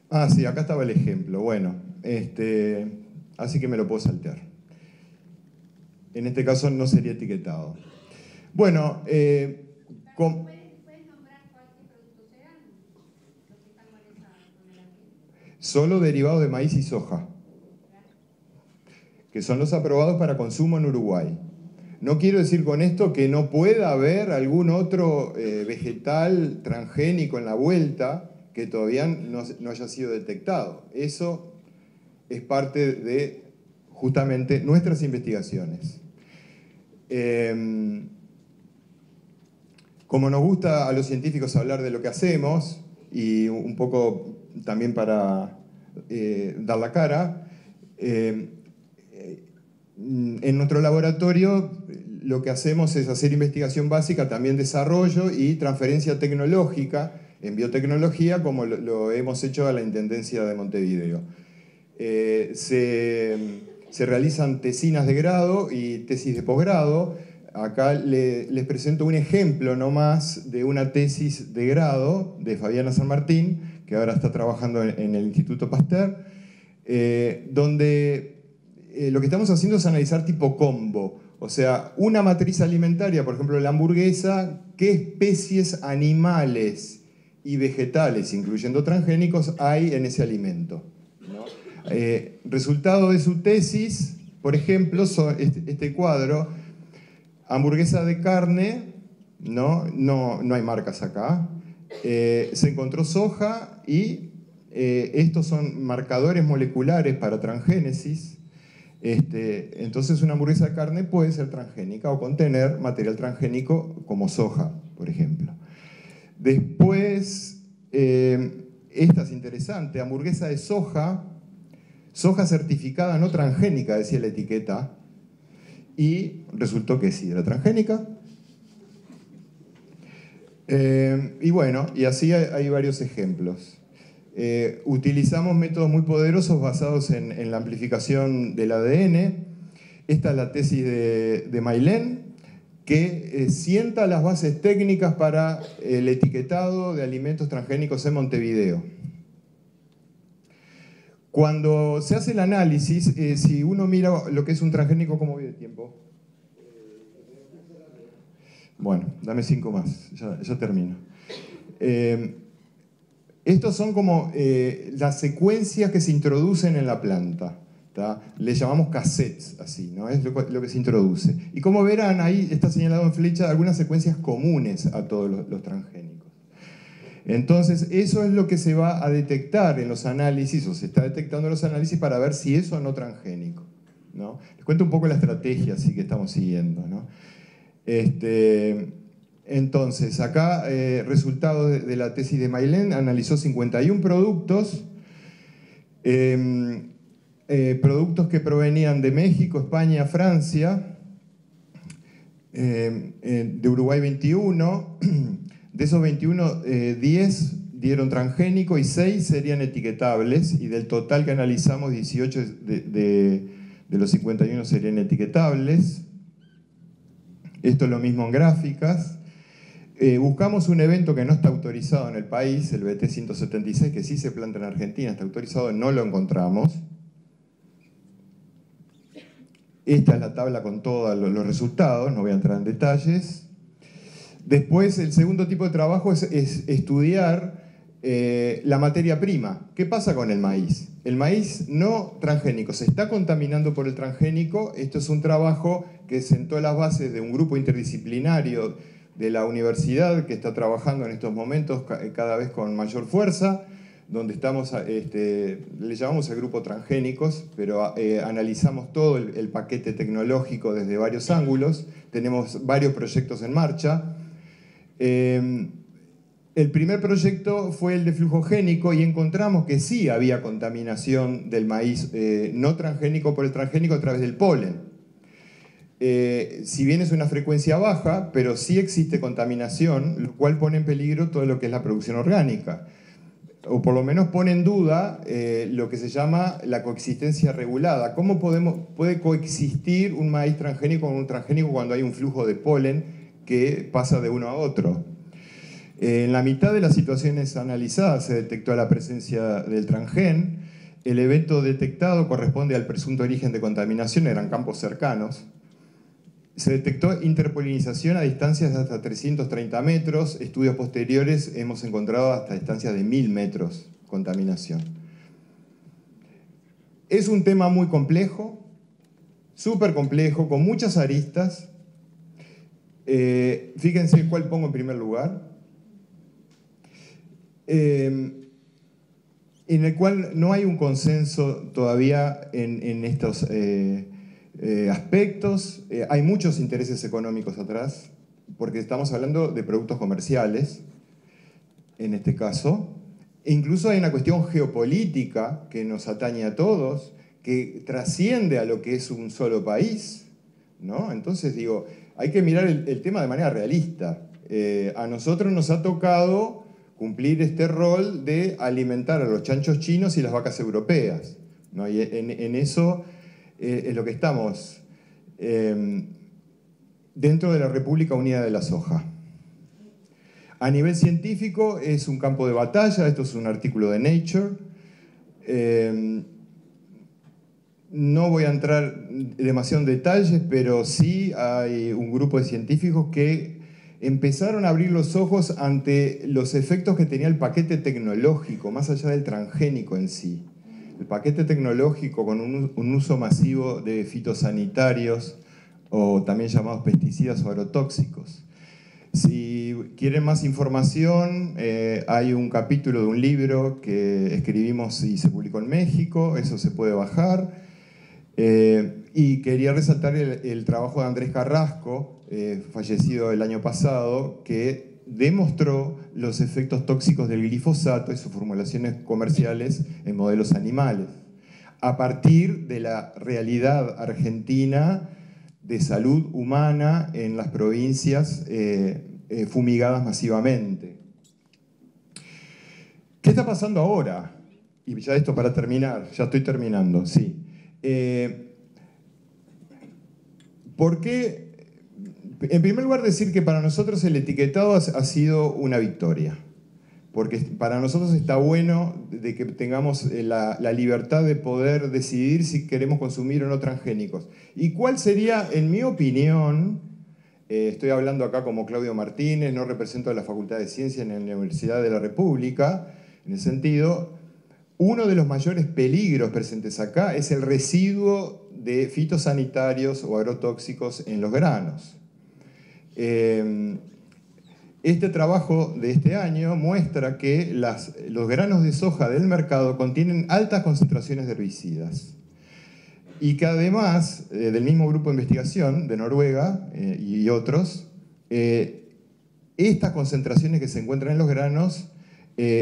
Ah, sí, acá estaba el ejemplo. Bueno, así que me lo puedo saltear. En este caso no sería etiquetado. Bueno, ¿Puedes nombrar cualquier producto sean los que están manejados con el ambiente? Solo derivados de maíz y soja, que son los aprobados para consumo en Uruguay. No quiero decir con esto que no pueda haber algún otro vegetal transgénico en la vuelta que todavía no haya sido detectado. Eso es parte de justamente nuestras investigaciones. Como nos gusta a los científicos hablar de lo que hacemos, y un poco también para dar la cara, en nuestro laboratorio lo que hacemos es hacer investigación básica, también desarrollo y transferencia tecnológica en biotecnología, como lo hemos hecho a la Intendencia de Montevideo. Se realizan tesinas de grado y tesis de posgrado. Acá les presento un ejemplo nomás de una tesis de grado de Fabiana San Martín, que ahora está trabajando en el Instituto Pasteur, donde lo que estamos haciendo es analizar tipo combo. O sea, una matriz alimentaria, por ejemplo la hamburguesa, qué especies animales y vegetales, incluyendo transgénicos, hay en ese alimento, ¿no? Resultado de su tesis, por ejemplo, este cuadro, hamburguesa de carne, no hay marcas acá, se encontró soja y estos son marcadores moleculares para transgénesis. Entonces una hamburguesa de carne puede ser transgénica o contener material transgénico como soja, por ejemplo. Después, esta es interesante, hamburguesa de soja certificada no transgénica, decía la etiqueta, y resultó que sí, era transgénica. Y bueno, y así hay varios ejemplos. Utilizamos métodos muy poderosos basados en la amplificación del ADN. Esta es la tesis de Mailén, que sienta las bases técnicas para el etiquetado de alimentos transgénicos en Montevideo. Cuando se hace el análisis, si uno mira lo que es un transgénico, ¿cómo vive el tiempo? Bueno, dame 5 más, ya termino. Estos son como las secuencias que se introducen en la planta. Le llamamos cassettes, así, ¿no? Es lo que se introduce. Y como verán, ahí está señalado en flecha algunas secuencias comunes a todos los transgénicos. Entonces, eso es lo que se va a detectar en los análisis, o se está detectando en los análisis para ver si es o no transgénico, ¿no? Les cuento un poco la estrategia así que estamos siguiendo, ¿no? Entonces, acá, resultados de la tesis de Mailén, analizó 51 productos, productos que provenían de México, España, Francia, de Uruguay 21, de esos 21, 10 dieron transgénico y 6 serían etiquetables, y del total que analizamos, 18 de los 51 serían etiquetables. Esto es lo mismo en gráficas. Buscamos un evento que no está autorizado en el país, el BT 176, que sí se planta en Argentina, está autorizado, no lo encontramos. Esta es la tabla con todos los resultados, no voy a entrar en detalles. Después, el segundo tipo de trabajo es estudiar la materia prima. ¿Qué pasa con el maíz? El maíz no transgénico se está contaminando por el transgénico. Esto es un trabajo que sentó las bases de un grupo interdisciplinario de la universidad que está trabajando en estos momentos cada vez con mayor fuerza, donde estamos, le llamamos el grupo transgénicos, pero analizamos todo el paquete tecnológico desde varios ángulos. Tenemos varios proyectos en marcha. El primer proyecto fue el de flujogénico y encontramos que sí había contaminación del maíz no transgénico por el transgénico a través del polen. Si bien es una frecuencia baja, pero sí existe contaminación, lo cual pone en peligro todo lo que es la producción orgánica. O por lo menos pone en duda lo que se llama la coexistencia regulada. ¿Cómo puede coexistir un maíz transgénico con un transgénico cuando hay un flujo de polen que pasa de uno a otro? En la mitad de las situaciones analizadas se detectó la presencia del transgén. El evento detectado corresponde al presunto origen de contaminación, eran campos cercanos. Se detectó interpolinización a distancias de hasta 330 metros. Estudios posteriores hemos encontrado hasta distancias de 1000 metros contaminación. Es un tema muy complejo, súper complejo, con muchas aristas. Fíjense cuál pongo en primer lugar. En el cual no hay un consenso todavía en estos aspectos. Hay muchos intereses económicos atrás, porque estamos hablando de productos comerciales, en este caso. E incluso hay una cuestión geopolítica que nos atañe a todos, que trasciende a lo que es un solo país, ¿no? Entonces, digo, hay que mirar el tema de manera realista. A nosotros nos ha tocado cumplir este rol de alimentar a los chanchos chinos y las vacas europeas, ¿no? Y en eso es lo que estamos dentro de la República Unida de la Soja. A nivel científico es un campo de batalla, esto es un artículo de Nature. No voy a entrar demasiado en detalles, pero sí hay un grupo de científicos que empezaron a abrir los ojos ante los efectos que tenía el paquete tecnológico, más allá del transgénico en sí. El paquete tecnológico con un uso masivo de fitosanitarios, o también llamados pesticidas o agrotóxicos. Si quieren más información, hay un capítulo de un libro que escribimos y se publicó en México, eso se puede bajar. Y quería resaltar el trabajo de Andrés Carrasco, fallecido el año pasado, que demostró los efectos tóxicos del glifosato y sus formulaciones comerciales en modelos animales, a partir de la realidad argentina de salud humana en las provincias fumigadas masivamente. ¿Qué está pasando ahora? Y ya esto para terminar, ya estoy terminando, sí. ¿Por qué? En primer lugar, decir que para nosotros el etiquetado ha sido una victoria, porque para nosotros está bueno de que tengamos la libertad de poder decidir si queremos consumir o no transgénicos. ¿Y cuál sería, en mi opinión, estoy hablando acá como Claudio Martínez, no represento a la Facultad de Ciencias en la Universidad de la República, en ese sentido, uno de los mayores peligros presentes acá es el residuo de fitosanitarios o agrotóxicos en los granos. Este trabajo de este año muestra que los granos de soja del mercado contienen altas concentraciones de herbicidas. y que además del mismo grupo de investigación de Noruega y otros, estas concentraciones que se encuentran en los granos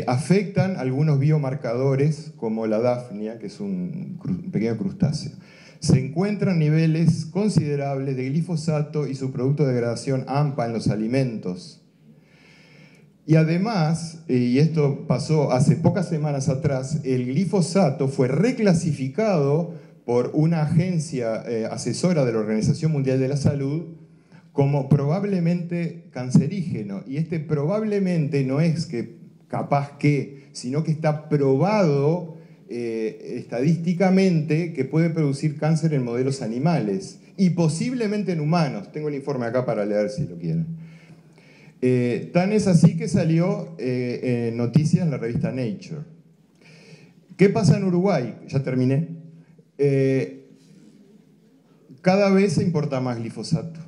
afectan algunos biomarcadores como la dafnia, que es un pequeño crustáceo. Se encuentran niveles considerables de glifosato y su producto de degradación AMPA en los alimentos. Y además, y esto pasó hace pocas semanas atrás, el glifosato fue reclasificado por una agencia asesora de la Organización Mundial de la Salud como probablemente cancerígeno. Y este probablemente no es que capaz que, sino que está probado estadísticamente que puede producir cáncer en modelos animales y posiblemente en humanos. Tengo el informe acá para leer si lo quieren. Tan es así que salió noticia en la revista Nature. ¿Qué pasa en Uruguay? Ya terminé. Cada vez se importa más glifosato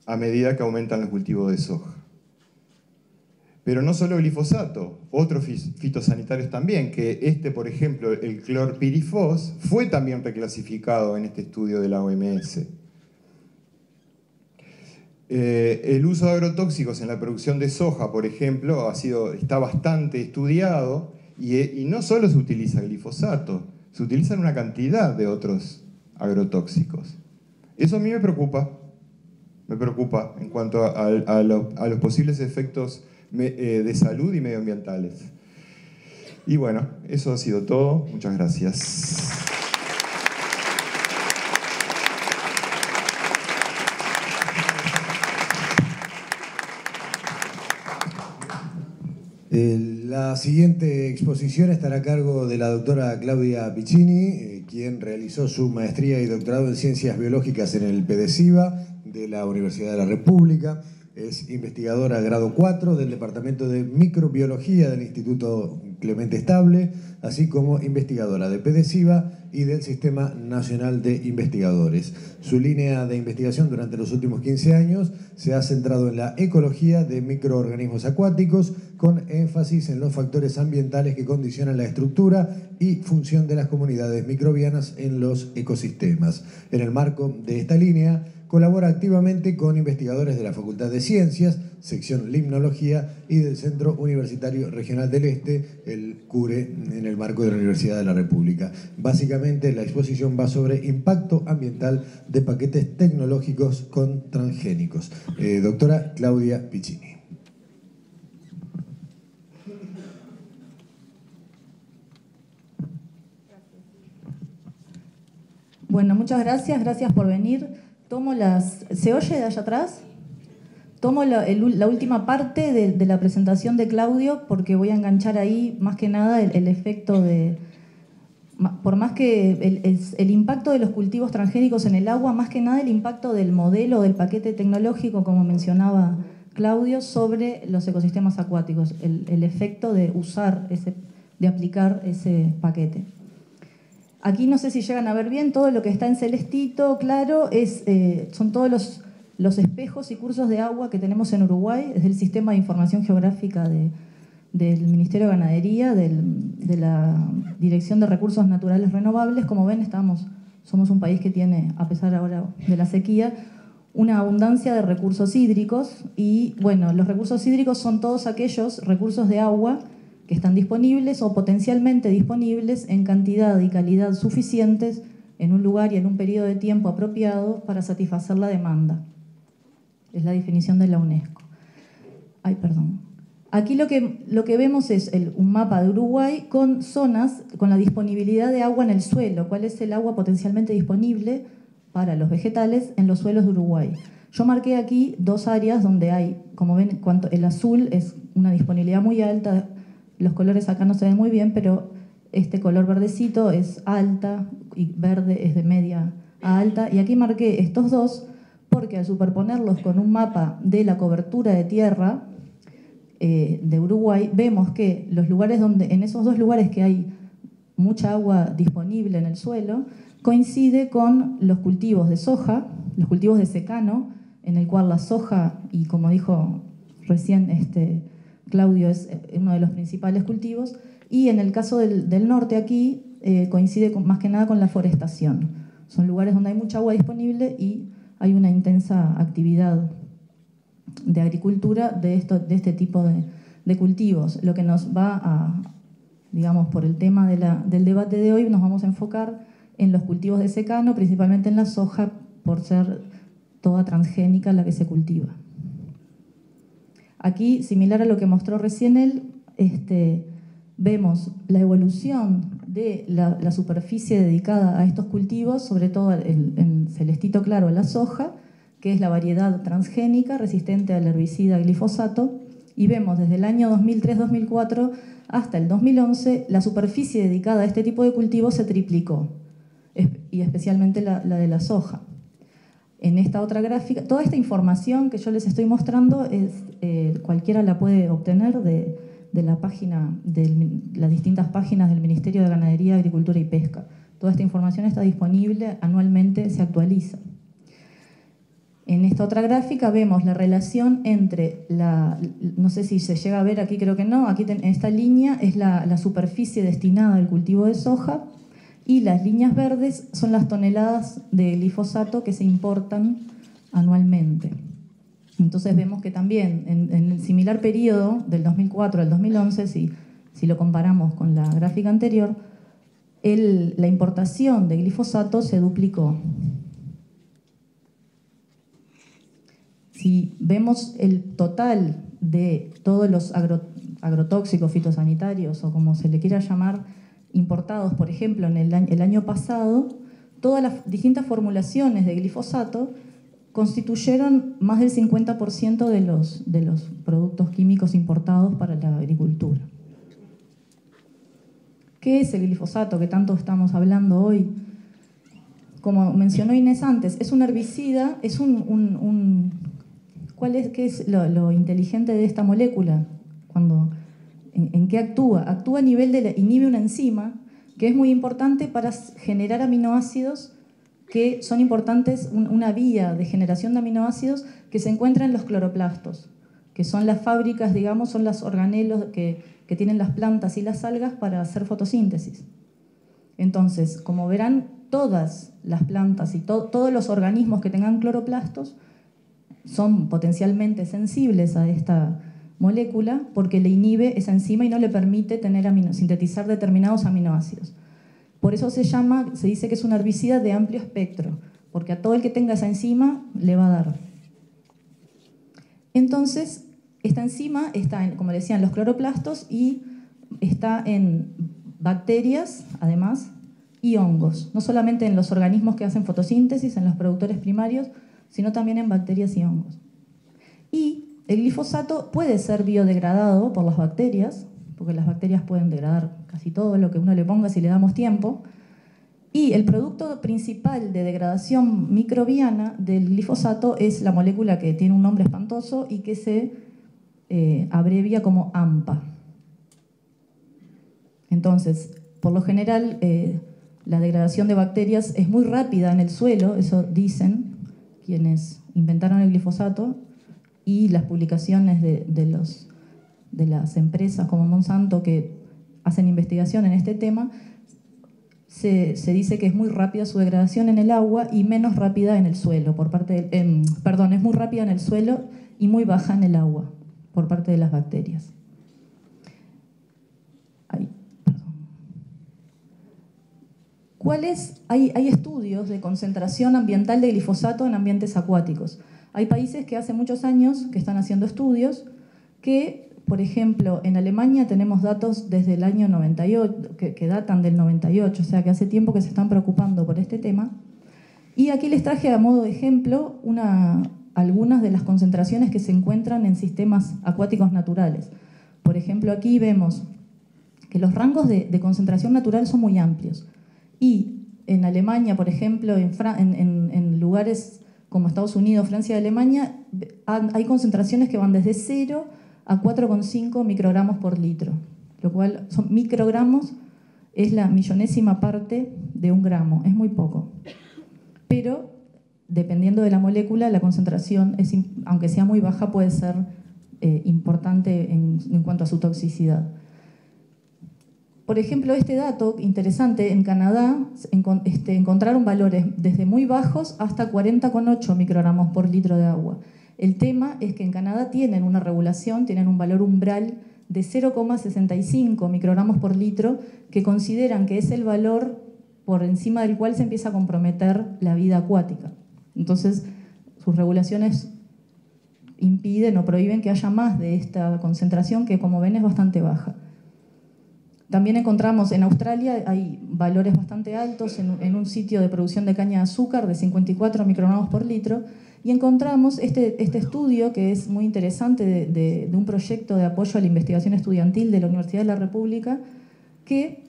a medida que aumentan los cultivos de soja. Pero no solo glifosato, otros fitosanitarios también, que por ejemplo, el clorpirifos, fue también reclasificado en este estudio de la OMS. El uso de agrotóxicos en la producción de soja, por ejemplo, está bastante estudiado y no solo se utiliza glifosato, se utilizan una cantidad de otros agrotóxicos. Eso a mí me preocupa en cuanto a los posibles efectos de salud y medioambientales. Y bueno, eso ha sido todo. Muchas gracias. La siguiente exposición estará a cargo de la doctora Claudia Piccini, quien realizó su maestría y doctorado en Ciencias Biológicas en el PDCIVA de la Universidad de la República. Es investigadora grado 4 del Departamento de Microbiología del Instituto Clemente Estable, así como investigadora de PDCIVA y del Sistema Nacional de Investigadores. Su línea de investigación durante los últimos 15 años se ha centrado en la ecología de microorganismos acuáticos, con énfasis en los factores ambientales que condicionan la estructura y función de las comunidades microbianas en los ecosistemas. En el marco de esta línea, colabora activamente con investigadores de la Facultad de Ciencias, sección Limnología, y del Centro Universitario Regional del Este, el CURE, en el marco de la Universidad de la República. Básicamente, la exposición va sobre impacto ambiental de paquetes tecnológicos con transgénicos. Doctora Claudia Piccini. Bueno, muchas gracias por venir. ¿Se oye de allá atrás? Tomo la última parte de la presentación de Claudio porque voy a enganchar ahí más que nada el efecto de... Por más que el impacto de los cultivos transgénicos en el agua, más que nada el impacto del modelo, del paquete tecnológico, como mencionaba Claudio, sobre los ecosistemas acuáticos, el efecto de de aplicar ese paquete. Aquí no sé si llegan a ver bien, todo lo que está en celestito, claro, son todos los espejos y cursos de agua que tenemos en Uruguay, es del Sistema de Información Geográfica del Ministerio de Ganadería, de la Dirección de Recursos Naturales Renovables. Como ven, somos un país que tiene, a pesar ahora de la sequía, una abundancia de recursos hídricos y, bueno, los recursos hídricos son todos aquellos recursos de agua que están disponibles o potencialmente disponibles en cantidad y calidad suficientes en un lugar y en un periodo de tiempo apropiado para satisfacer la demanda. Es la definición de la UNESCO. Aquí lo que vemos es un mapa de Uruguay con zonas, con la disponibilidad de agua en el suelo. ¿Cuál es el agua potencialmente disponible para los vegetales en los suelos de Uruguay? Yo marqué aquí dos áreas donde hay, como ven, el azul es una disponibilidad muy alta. Los colores acá no se ven muy bien, pero este color verdecito es alta y verde es de media a alta. Y aquí marqué estos dos porque al superponerlos con un mapa de la cobertura de tierra de Uruguay, vemos que en esos dos lugares que hay mucha agua disponible en el suelo, coincide con los cultivos de soja, los cultivos de secano, en el cual la soja, y como dijo recién Claudio, es uno de los principales cultivos, Y en el caso del norte aquí, coincide más que nada con la forestación. Son lugares donde hay mucha agua disponible y hay una intensa actividad de agricultura de este tipo de cultivos. Lo que nos va a, digamos, por el tema del debate de hoy, nos vamos a enfocar en los cultivos de secano, principalmente en la soja, por ser toda transgénica la que se cultiva. Aquí, similar a lo que mostró recién él, vemos la evolución de la superficie dedicada a estos cultivos, sobre todo en celestito claro la soja, que es la variedad transgénica resistente al herbicida glifosato, y vemos desde el año 2003-2004 hasta el 2011 la superficie dedicada a este tipo de cultivos se triplicó, y especialmente la de la soja. En esta otra gráfica, toda esta información que yo les estoy mostrando, cualquiera la puede obtener de la página, de las distintas páginas del Ministerio de Ganadería, Agricultura y Pesca. Toda esta información está disponible, anualmente se actualiza. En esta otra gráfica vemos la relación entre no sé si se llega a ver aquí, creo que no, aquí en esta línea es la superficie destinada al cultivo de soja, y las líneas verdes son las toneladas de glifosato que se importan anualmente. Entonces vemos que también en el similar periodo del 2004 al 2011, si lo comparamos con la gráfica anterior, la importación de glifosato se duplicó. Si vemos el total de todos los agrotóxicos fitosanitarios, o como se le quiera llamar, importados, por ejemplo, en el año pasado, todas las distintas formulaciones de glifosato constituyeron más del 50% de los productos químicos importados para la agricultura. ¿Qué es el glifosato que tanto estamos hablando hoy? Como mencionó Inés antes, es un herbicida, es ¿qué es lo inteligente de esta molécula? ¿En qué actúa? Actúa a nivel inhibe una enzima que es muy importante para generar aminoácidos que son importantes, una vía de generación de aminoácidos que se encuentra en los cloroplastos, que son las fábricas, digamos, son los organelos que tienen las plantas y las algas para hacer fotosíntesis. Entonces, como verán, todas las plantas y todos los organismos que tengan cloroplastos son potencialmente sensibles a esta molécula porque le inhibe esa enzima y no le permite sintetizar determinados aminoácidos. Por eso se dice que es un herbicida de amplio espectro, porque a todo el que tenga esa enzima le va a dar. Entonces, esta enzima está, como decía, en los cloroplastos y está en bacterias, además, y hongos. No solamente en los organismos que hacen fotosíntesis, en los productores primarios, sino también en bacterias y hongos. Y el glifosato puede ser biodegradado por las bacterias, porque las bacterias pueden degradar casi todo lo que uno le ponga si le damos tiempo. Y el producto principal de degradación microbiana del glifosato es la molécula que tiene un nombre espantoso y que se abrevia como AMPA. Entonces, por lo general, la degradación de bacterias es muy rápida en el suelo, eso dicen quienes inventaron el glifosato, y las publicaciones de las empresas como Monsanto que hacen investigación en este tema, se dice que es muy rápida su degradación en el agua y menos rápida en el suelo, es muy rápida en el suelo y muy baja en el agua por parte de las bacterias. Hay estudios de concentración ambiental de glifosato en ambientes acuáticos. Hay países que hace muchos años que están haciendo estudios que, por ejemplo, en Alemania tenemos datos desde el año 98, que datan del 98, o sea que hace tiempo que se están preocupando por este tema. Y aquí les traje a modo de ejemplo algunas de las concentraciones que se encuentran en sistemas acuáticos naturales. Por ejemplo, aquí vemos que los rangos de concentración natural son muy amplios. Y en Alemania, por ejemplo, en lugares como Estados Unidos, Francia y Alemania, hay concentraciones que van desde 0 a 4,5 microgramos por litro, lo cual son microgramos, es la millonésima parte de un gramo, es muy poco. Pero, dependiendo de la molécula, la concentración, aunque sea muy baja, puede ser importante en cuanto a su toxicidad. por ejemplo, este dato interesante, en Canadá encontraron valores desde muy bajos hasta 40,8 microgramos por litro de agua. El tema es que en Canadá tienen una regulación, tienen un valor umbral de 0,65 microgramos por litro, que consideran que es el valor por encima del cual se empieza a comprometer la vida acuática. Entonces, sus regulaciones impiden o prohíben que haya más de esta concentración, que como ven es bastante baja. También encontramos en Australia, hay valores bastante altos en un sitio de producción de caña de azúcar de 54 microgramos por litro, y encontramos este estudio, que es muy interesante, de un proyecto de apoyo a la investigación estudiantil de la Universidad de la República, que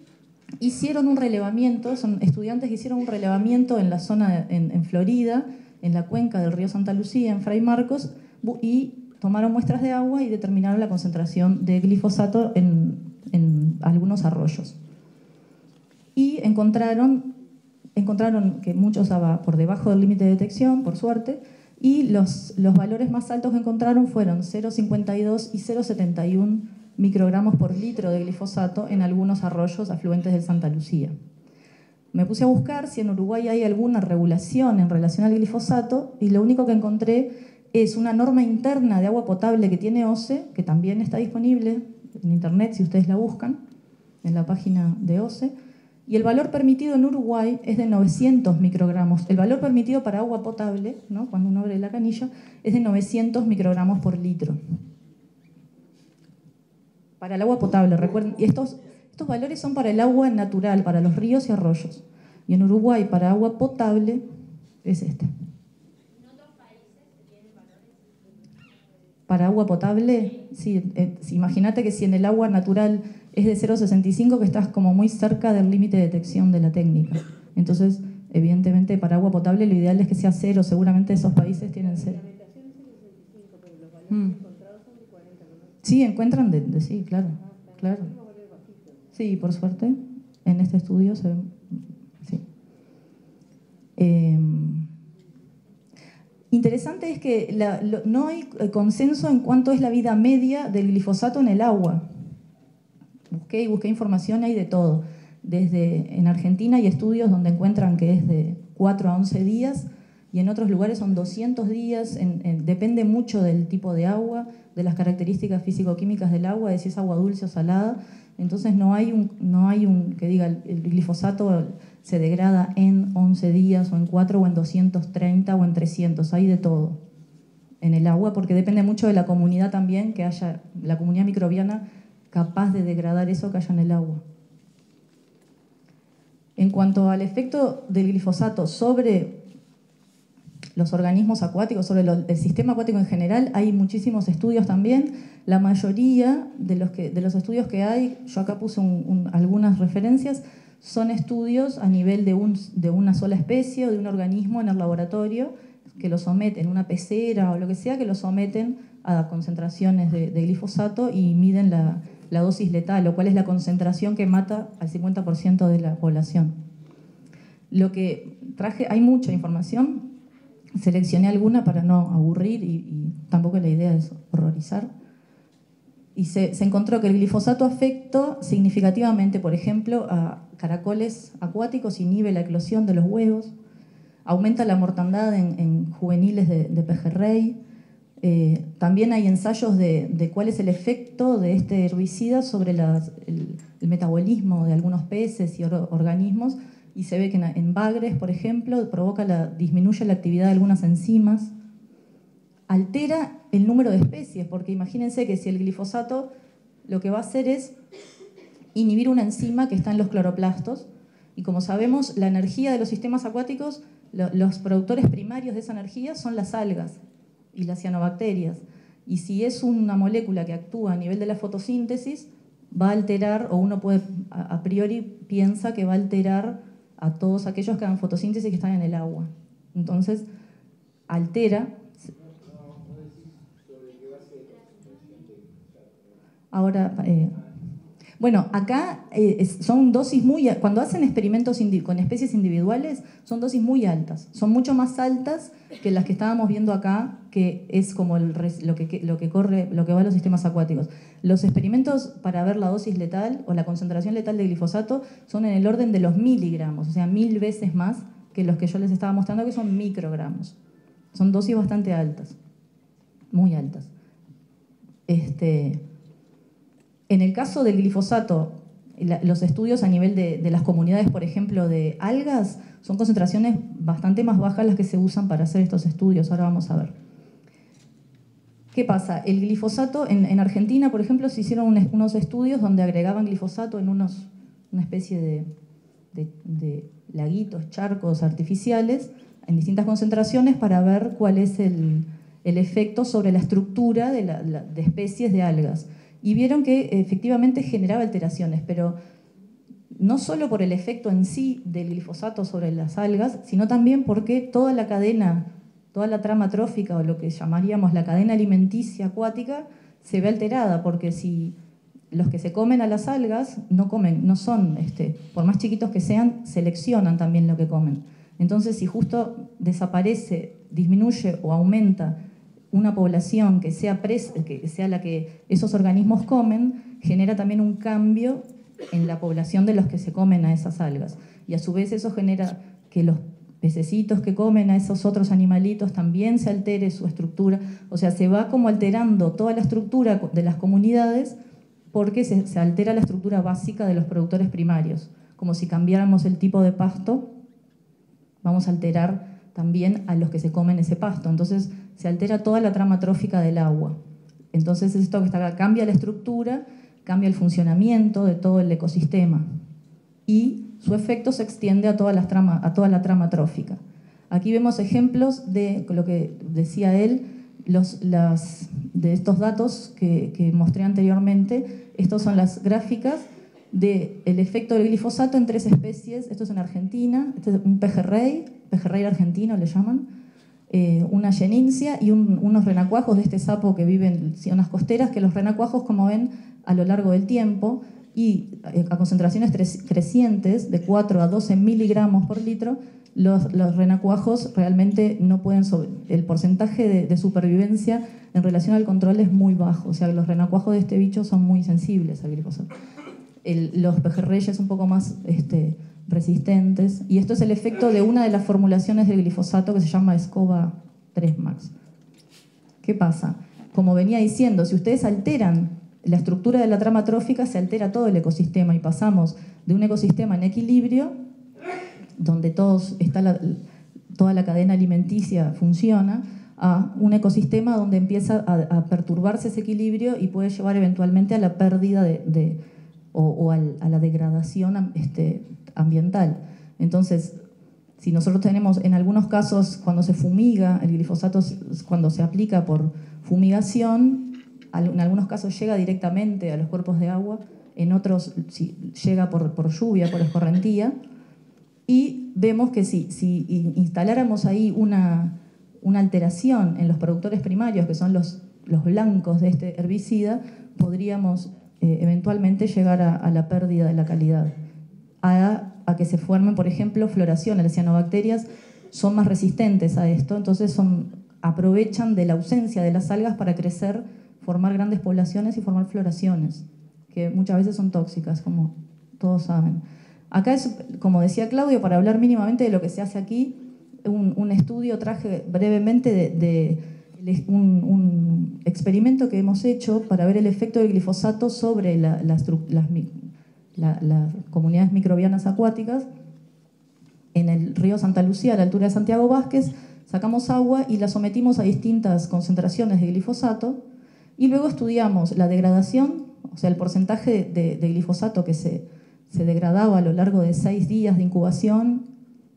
hicieron un relevamiento, son estudiantes que hicieron un relevamiento en la zona, en Florida, en la cuenca del río Santa Lucía, en Fray Marcos, y tomaron muestras de agua y determinaron la concentración de glifosato en algunos arroyos. Y encontraron que muchos estaban por debajo del límite de detección, por suerte, y los valores más altos que encontraron fueron 0,52 y 0,71 microgramos por litro de glifosato en algunos arroyos afluentes del Santa Lucía. Me puse a buscar si en Uruguay hay alguna regulación en relación al glifosato, y lo único que encontré es una norma interna de agua potable que tiene OCE, que también está disponible en internet si ustedes la buscan, en la página de OCE, y el valor permitido en Uruguay es de 900 microgramos. El valor permitido para agua potable, ¿no?, cuando uno abre la canilla, es de 900 microgramos por litro. Para el agua potable, recuerden, y estos valores son para el agua natural, para los ríos y arroyos. Y en Uruguay, para agua potable, es este. Para agua potable, sí, imagínate que si en el agua natural es de 0,65, que estás como muy cerca del límite de detección de la técnica. Entonces, evidentemente, para agua potable lo ideal es que sea 0, seguramente esos países tienen 0. Sí, encuentran sí, claro, claro. Sí, por suerte, en este estudio se ven, sí. Interesante es que no hay consenso en cuánto es la vida media del glifosato en el agua. Busqué información, hay de todo. En Argentina hay estudios donde encuentran que es de 4 a 11 días, y en otros lugares son 200 días, depende mucho del tipo de agua, de las características físico-químicas del agua, de si es agua dulce o salada. Entonces no hay un que diga el glifosato se degrada en 11 días, o en 4, o en 230, o en 300, hay de todo en el agua, porque depende mucho de la comunidad también, que haya la comunidad microbiana capaz de degradar eso que haya en el agua. En cuanto al efecto del glifosato sobre los organismos acuáticos, sobre el sistema acuático en general, hay muchísimos estudios también. La mayoría de los estudios que hay, yo acá puse algunas referencias, son estudios a nivel de una sola especie o de un organismo en el laboratorio, que lo someten, una pecera o lo que sea, que lo someten a concentraciones de glifosato y miden la dosis letal, lo cual es la concentración que mata al 50% de la población. Lo que traje, hay mucha información, seleccioné alguna para no aburrir y tampoco la idea es horrorizar. Y se encontró que el glifosato afecta significativamente, por ejemplo, a caracoles acuáticos, inhibe la eclosión de los huevos, aumenta la mortandad en juveniles de pejerrey. También hay ensayos de cuál es el efecto de este herbicida sobre el metabolismo de algunos peces y organismos, y se ve que en bagres, por ejemplo, disminuye la actividad de algunas enzimas, altera el número de especies, porque imagínense que si el glifosato lo que va a hacer es inhibir una enzima que está en los cloroplastos, y como sabemos, la energía de los sistemas acuáticos, los productores primarios de esa energía son las algas y las cianobacterias, y si es una molécula que actúa a nivel de la fotosíntesis, va a alterar, o uno puede a priori piensa que va a alterar a todos aquellos que hagan fotosíntesis que están en el agua. Entonces, altera. Ahora, Bueno, acá son dosis muy... Cuando hacen experimentos con especies individuales, son dosis muy altas. Son mucho más altas que las que estábamos viendo acá, que es como lo que va a los sistemas acuáticos. Los experimentos para ver la dosis letal o la concentración letal de glifosato son en el orden de los miligramos, o sea, 1000 veces más que los que yo les estaba mostrando, que son microgramos. Son dosis bastante altas, muy altas. En el caso del glifosato, los estudios a nivel de las comunidades, por ejemplo, de algas, son concentraciones bastante más bajas las que se usan para hacer estos estudios. Ahora vamos a ver. ¿Qué pasa? El glifosato, en Argentina, por ejemplo, se hicieron unos estudios donde agregaban glifosato en una especie de laguitos, charcos artificiales, en distintas concentraciones para ver cuál es el efecto sobre la estructura de especies de algas. Y vieron que efectivamente generaba alteraciones, pero no solo por el efecto en sí del glifosato sobre las algas, sino también porque toda la cadena, toda la trama trófica, o lo que llamaríamos la cadena alimenticia acuática, se ve alterada, porque si los que se comen a las algas no son, por más chiquitos que sean, seleccionan también lo que comen. Entonces, si justo desaparece, disminuye o aumenta una población que sea la que esos organismos comen, genera también un cambio en la población de los que se comen a esas algas. Y a su vez eso genera que los pececitos que comen a esos otros animalitos también se altere su estructura. O sea, se va como alterando toda la estructura de las comunidades porque se altera la estructura básica de los productores primarios. Como si cambiáramos el tipo de pasto, vamos a alterar también a los que se comen ese pasto. Entonces se altera toda la trama trófica del agua. Entonces esto que está acá cambia la estructura, cambia el funcionamiento de todo el ecosistema y su efecto se extiende a toda la trama trófica. Aquí vemos ejemplos de lo que decía él, de estos datos que mostré anteriormente. Estas son las gráficas del efecto del glifosato en 3 especies. Esto es en Argentina, este es un pejerrey argentino le llaman, una yeninsia y unos renacuajos de este sapo que vive en zonas costeras, que los renacuajos, como ven, a lo largo del tiempo y a concentraciones crecientes de 4 a 12 miligramos por litro, los renacuajos realmente no pueden el porcentaje de supervivencia en relación al control es muy bajo. O sea, los renacuajos de este bicho son muy sensibles al glifosato. Los pejerreyes un poco más resistentes. Y esto es el efecto de una de las formulaciones del glifosato que se llama Escoba 3 Max. ¿Qué pasa? Como venía diciendo, si ustedes alteran la estructura de la trama trófica, se altera todo el ecosistema y pasamos de un ecosistema en equilibrio, donde toda la cadena alimenticia funciona, a un ecosistema donde empieza a perturbarse ese equilibrio y puede llevar eventualmente a la pérdida a la degradación ambiental. Entonces, si nosotros tenemos, en algunos casos, cuando se fumiga, el glifosato, cuando se aplica por fumigación, en algunos casos llega directamente a los cuerpos de agua, en otros llega por lluvia, por escorrentía, y vemos que si instaláramos ahí una alteración en los productores primarios, que son los blancos de este herbicida, podríamos eventualmente llegar a la pérdida de la calidad, a que se formen, por ejemplo, floraciones. Las cianobacterias son más resistentes a esto, entonces aprovechan de la ausencia de las algas para crecer, formar grandes poblaciones y formar floraciones, que muchas veces son tóxicas, como todos saben. Acá es, como decía Claudio, para hablar mínimamente de lo que se hace aquí, un estudio traje brevemente de un experimento que hemos hecho para ver el efecto del glifosato sobre las comunidades microbianas acuáticas. En el río Santa Lucía, a la altura de Santiago Vázquez, sacamos agua y la sometimos a distintas concentraciones de glifosato y luego estudiamos la degradación, o sea, el porcentaje de glifosato que se degradaba a lo largo de 6 días de incubación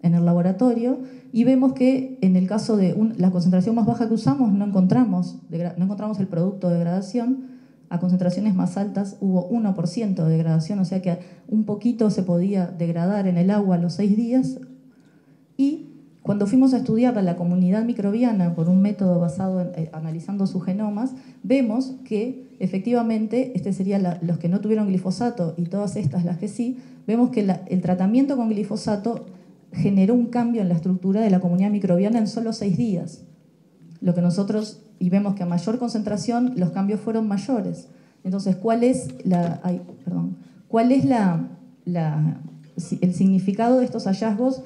en el laboratorio, y vemos que en el caso de la concentración más baja que usamos no encontramos el producto de degradación. A concentraciones más altas hubo 1% de degradación, o sea que un poquito se podía degradar en el agua a los 6 días. Y cuando fuimos a estudiar a la comunidad microbiana por un método basado en analizando sus genomas, vemos que efectivamente, los que no tuvieron glifosato y todas estas las que sí, vemos que el tratamiento con glifosato generó un cambio en la estructura de la comunidad microbiana en solo 6 días. Lo que nosotros, y vemos que a mayor concentración los cambios fueron mayores. Entonces, ¿cuál es el significado de estos hallazgos?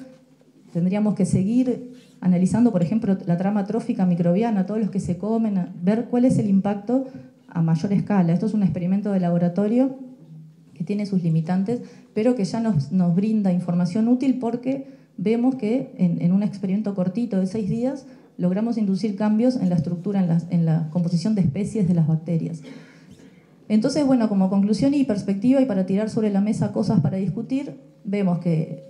Tendríamos que seguir analizando, por ejemplo, la trama trófica microbiana, todos los que se comen, ver cuál es el impacto a mayor escala. Esto es un experimento de laboratorio que tiene sus limitantes, pero que ya nos brinda información útil porque vemos que en un experimento cortito de 6 días logramos inducir cambios en la estructura, en la composición de especies de las bacterias. Entonces, bueno, como conclusión y perspectiva y para tirar sobre la mesa cosas para discutir, vemos que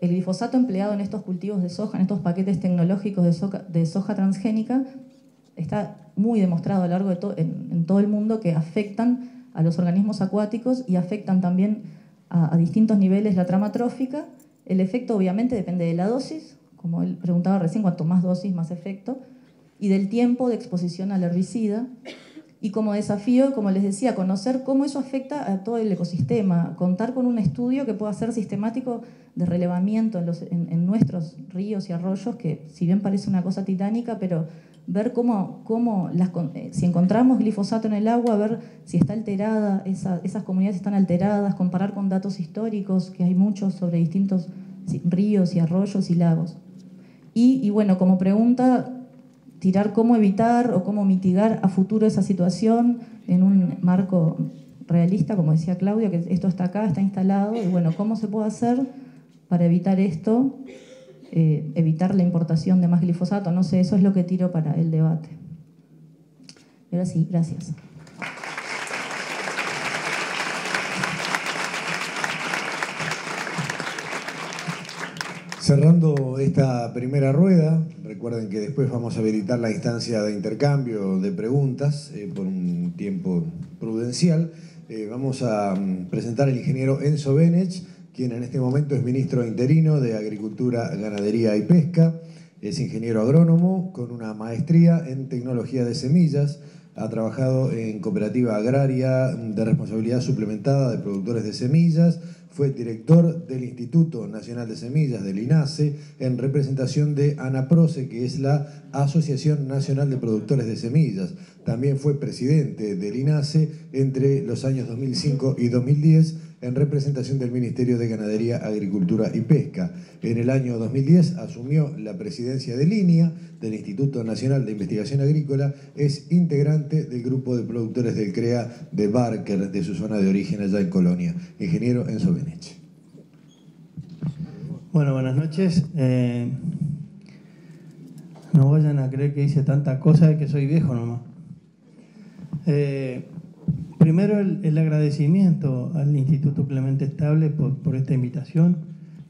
el glifosato empleado en estos cultivos de soja, en estos paquetes tecnológicos de soja transgénica, está muy demostrado a lo largo en todo el mundo que afectan a los organismos acuáticos y afectan también a distintos niveles la trama trófica. El efecto obviamente depende de la dosis, como él preguntaba recién, cuanto más dosis, más efecto, y del tiempo de exposición al herbicida. Y como desafío, como les decía, conocer cómo eso afecta a todo el ecosistema, contar con un estudio que pueda ser sistemático de relevamiento en nuestros ríos y arroyos, que si bien parece una cosa titánica, pero ver si encontramos glifosato en el agua, ver si está alterada, esas comunidades están alteradas, comparar con datos históricos, que hay muchos sobre distintos ríos y arroyos y lagos. Y bueno, como pregunta, tirar cómo evitar o cómo mitigar a futuro esa situación en un marco realista, como decía Claudio, que esto está acá, está instalado, y bueno, ¿cómo se puede hacer para evitar esto? Evitar la importación de más glifosato, no sé, eso es lo que tiro para el debate. Y ahora sí, gracias. Cerrando esta primera rueda, recuerden que después vamos a habilitar la instancia de intercambio de preguntas por un tiempo prudencial. Vamos a presentar al ingeniero Enzo Benech, quien en este momento es ministro interino de Agricultura, Ganadería y Pesca. Es ingeniero agrónomo con una maestría en tecnología de semillas. Ha trabajado en cooperativa agraria de responsabilidad suplementada de productores de semillas. Fue director del Instituto Nacional de Semillas, del INASE, en representación de ANAPROCE, que es la Asociación Nacional de Productores de Semillas. También fue presidente del INASE entre los años 2005 y 2010, en representación del Ministerio de Ganadería, Agricultura y Pesca. En el año 2010 asumió la presidencia de línea del Instituto Nacional de Investigación Agrícola. Es integrante del grupo de productores del CREA de Barker, de su zona de origen allá en Colonia. Ingeniero Enzo Benech. Bueno, buenas noches. No vayan a creer que hice tanta cosa y que soy viejo nomás. Primero el agradecimiento al Instituto Clemente Estable por esta invitación,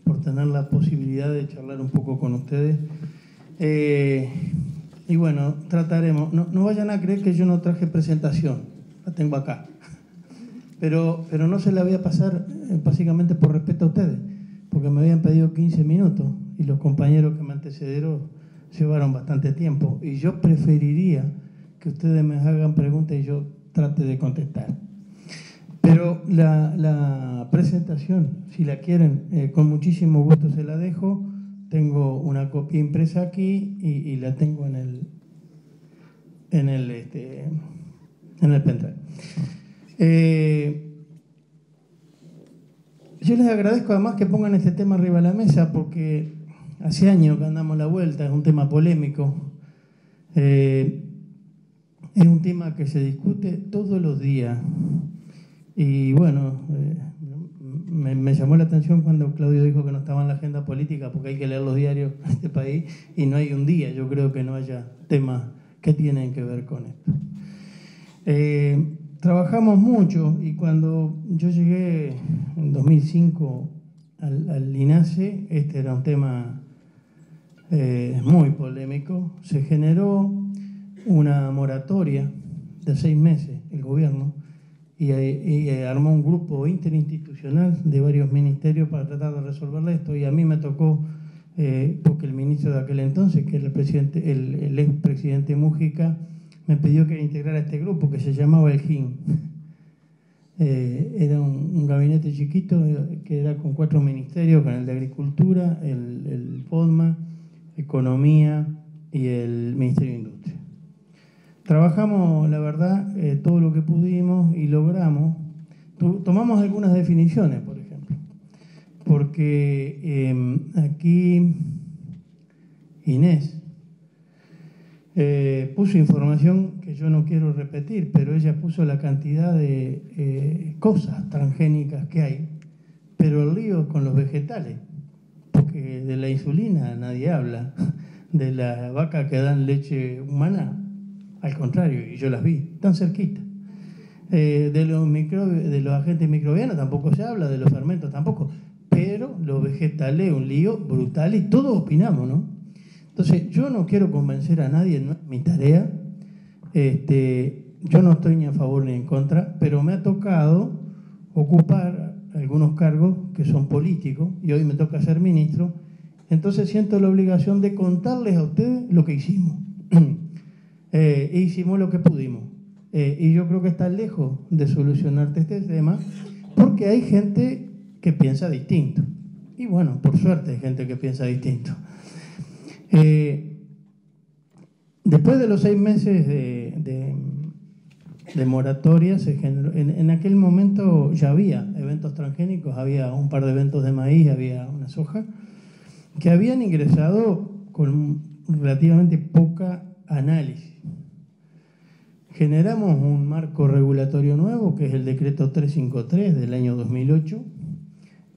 por tener la posibilidad de charlar un poco con ustedes. Y bueno, trataremos. No vayan a creer que yo no traje presentación, la tengo acá. Pero no se la voy a pasar básicamente por respeto a ustedes, porque me habían pedido 15 minutos y los compañeros que me antecedieron llevaron bastante tiempo. Y yo preferiría que ustedes me hagan preguntas y yo trate de contestar. Pero la presentación, si la quieren, con muchísimo gusto se la dejo. Tengo una copia impresa aquí y la tengo en el pendrive. Yo les agradezco además que pongan este tema arriba de la mesa, porque hace años que andamos la vuelta, es un tema polémico. Es un tema que se discute todos los días. Y bueno, me llamó la atención cuando Claudio dijo que no estaba en la agenda política, porque hay que leer los diarios en este país y no hay un día, yo creo, que no haya temas que tienen que ver con esto. Trabajamos mucho y cuando yo llegué en 2005 al INASE, este era un tema muy polémico. Se generó una moratoria de 6 meses, el gobierno, y armó un grupo interinstitucional de varios ministerios para tratar de resolver esto, y a mí me tocó porque el ministro de aquel entonces, que era el expresidente Mújica, me pidió que integrara este grupo que se llamaba el GIN. Era un gabinete chiquito que era con 4 ministerios, con el de Agricultura, el FODMA, Economía y el Ministerio de Industria. Trabajamos, la verdad, todo lo que pudimos y logramos. Tomamos algunas definiciones, por ejemplo, porque aquí Inés puso información que yo no quiero repetir, pero ella puso la cantidad de cosas transgénicas que hay, pero el lío con los vegetales, porque de la insulina nadie habla, de la vaca que dan leche humana, al contrario, y yo las vi, tan cerquita. De los agentes microbianos tampoco se habla, de los fermentos tampoco, pero los vegetales, un lío brutal y todos opinamos, ¿no? Entonces, yo no quiero convencer a nadie, no es mi tarea. Yo no estoy ni a favor ni en contra, pero me ha tocado ocupar algunos cargos que son políticos y hoy me toca ser ministro. Entonces siento la obligación de contarles a ustedes lo que hicimos. E hicimos lo que pudimos. Y yo creo que está lejos de solucionarte este tema porque hay gente que piensa distinto. Y bueno, por suerte hay gente que piensa distinto. Después de los 6 meses de moratoria, se generó, en aquel momento ya había eventos transgénicos, había un par de eventos de maíz, había una soja, que habían ingresado con relativamente poca análisis. Generamos un marco regulatorio nuevo, que es el decreto 353 del año 2008,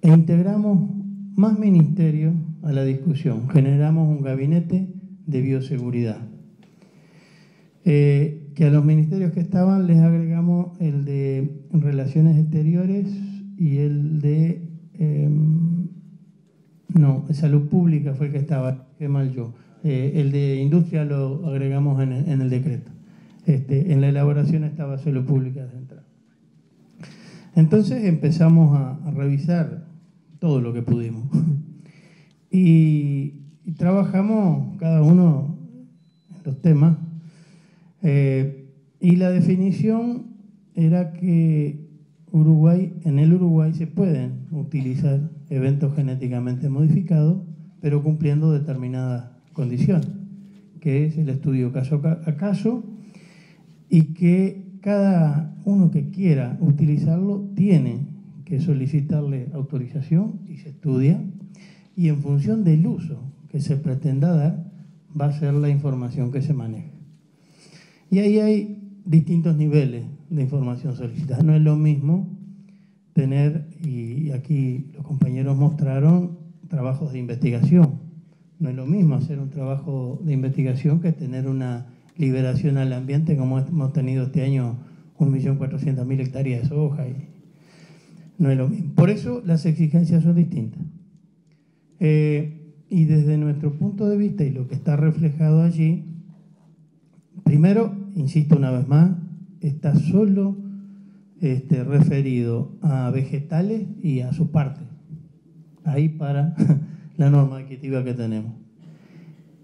e integramos más ministerios a la discusión. Generamos un gabinete de bioseguridad. Que a los ministerios que estaban les agregamos el de Relaciones Exteriores y el de... Salud Pública fue el que estaba, qué mal yo. El de Industria lo agregamos en el decreto. En la elaboración estaba Salud Pública de entrada. Entonces empezamos a revisar todo lo que pudimos. Y trabajamos cada uno en los temas. Y la definición era que en el Uruguay se pueden utilizar eventos genéticamente modificados, pero cumpliendo determinadas condiciones, que es el estudio caso a caso, y que cada uno que quiera utilizarlo tiene que solicitarle autorización y se estudia, y en función del uso que se pretenda dar, va a ser la información que se maneja. Y ahí hay distintos niveles de información solicitada. No es lo mismo tener, y aquí los compañeros mostraron, trabajos de investigación. No es lo mismo hacer un trabajo de investigación que tener una liberación al ambiente, como hemos tenido este año 1.400.000 hectáreas de soja. Y no es lo mismo. Por eso las exigencias son distintas. Y desde nuestro punto de vista y lo que está reflejado allí, primero, insisto una vez más, está solo referido a vegetales y a sus partes. Ahí para la norma adquisitiva que tenemos.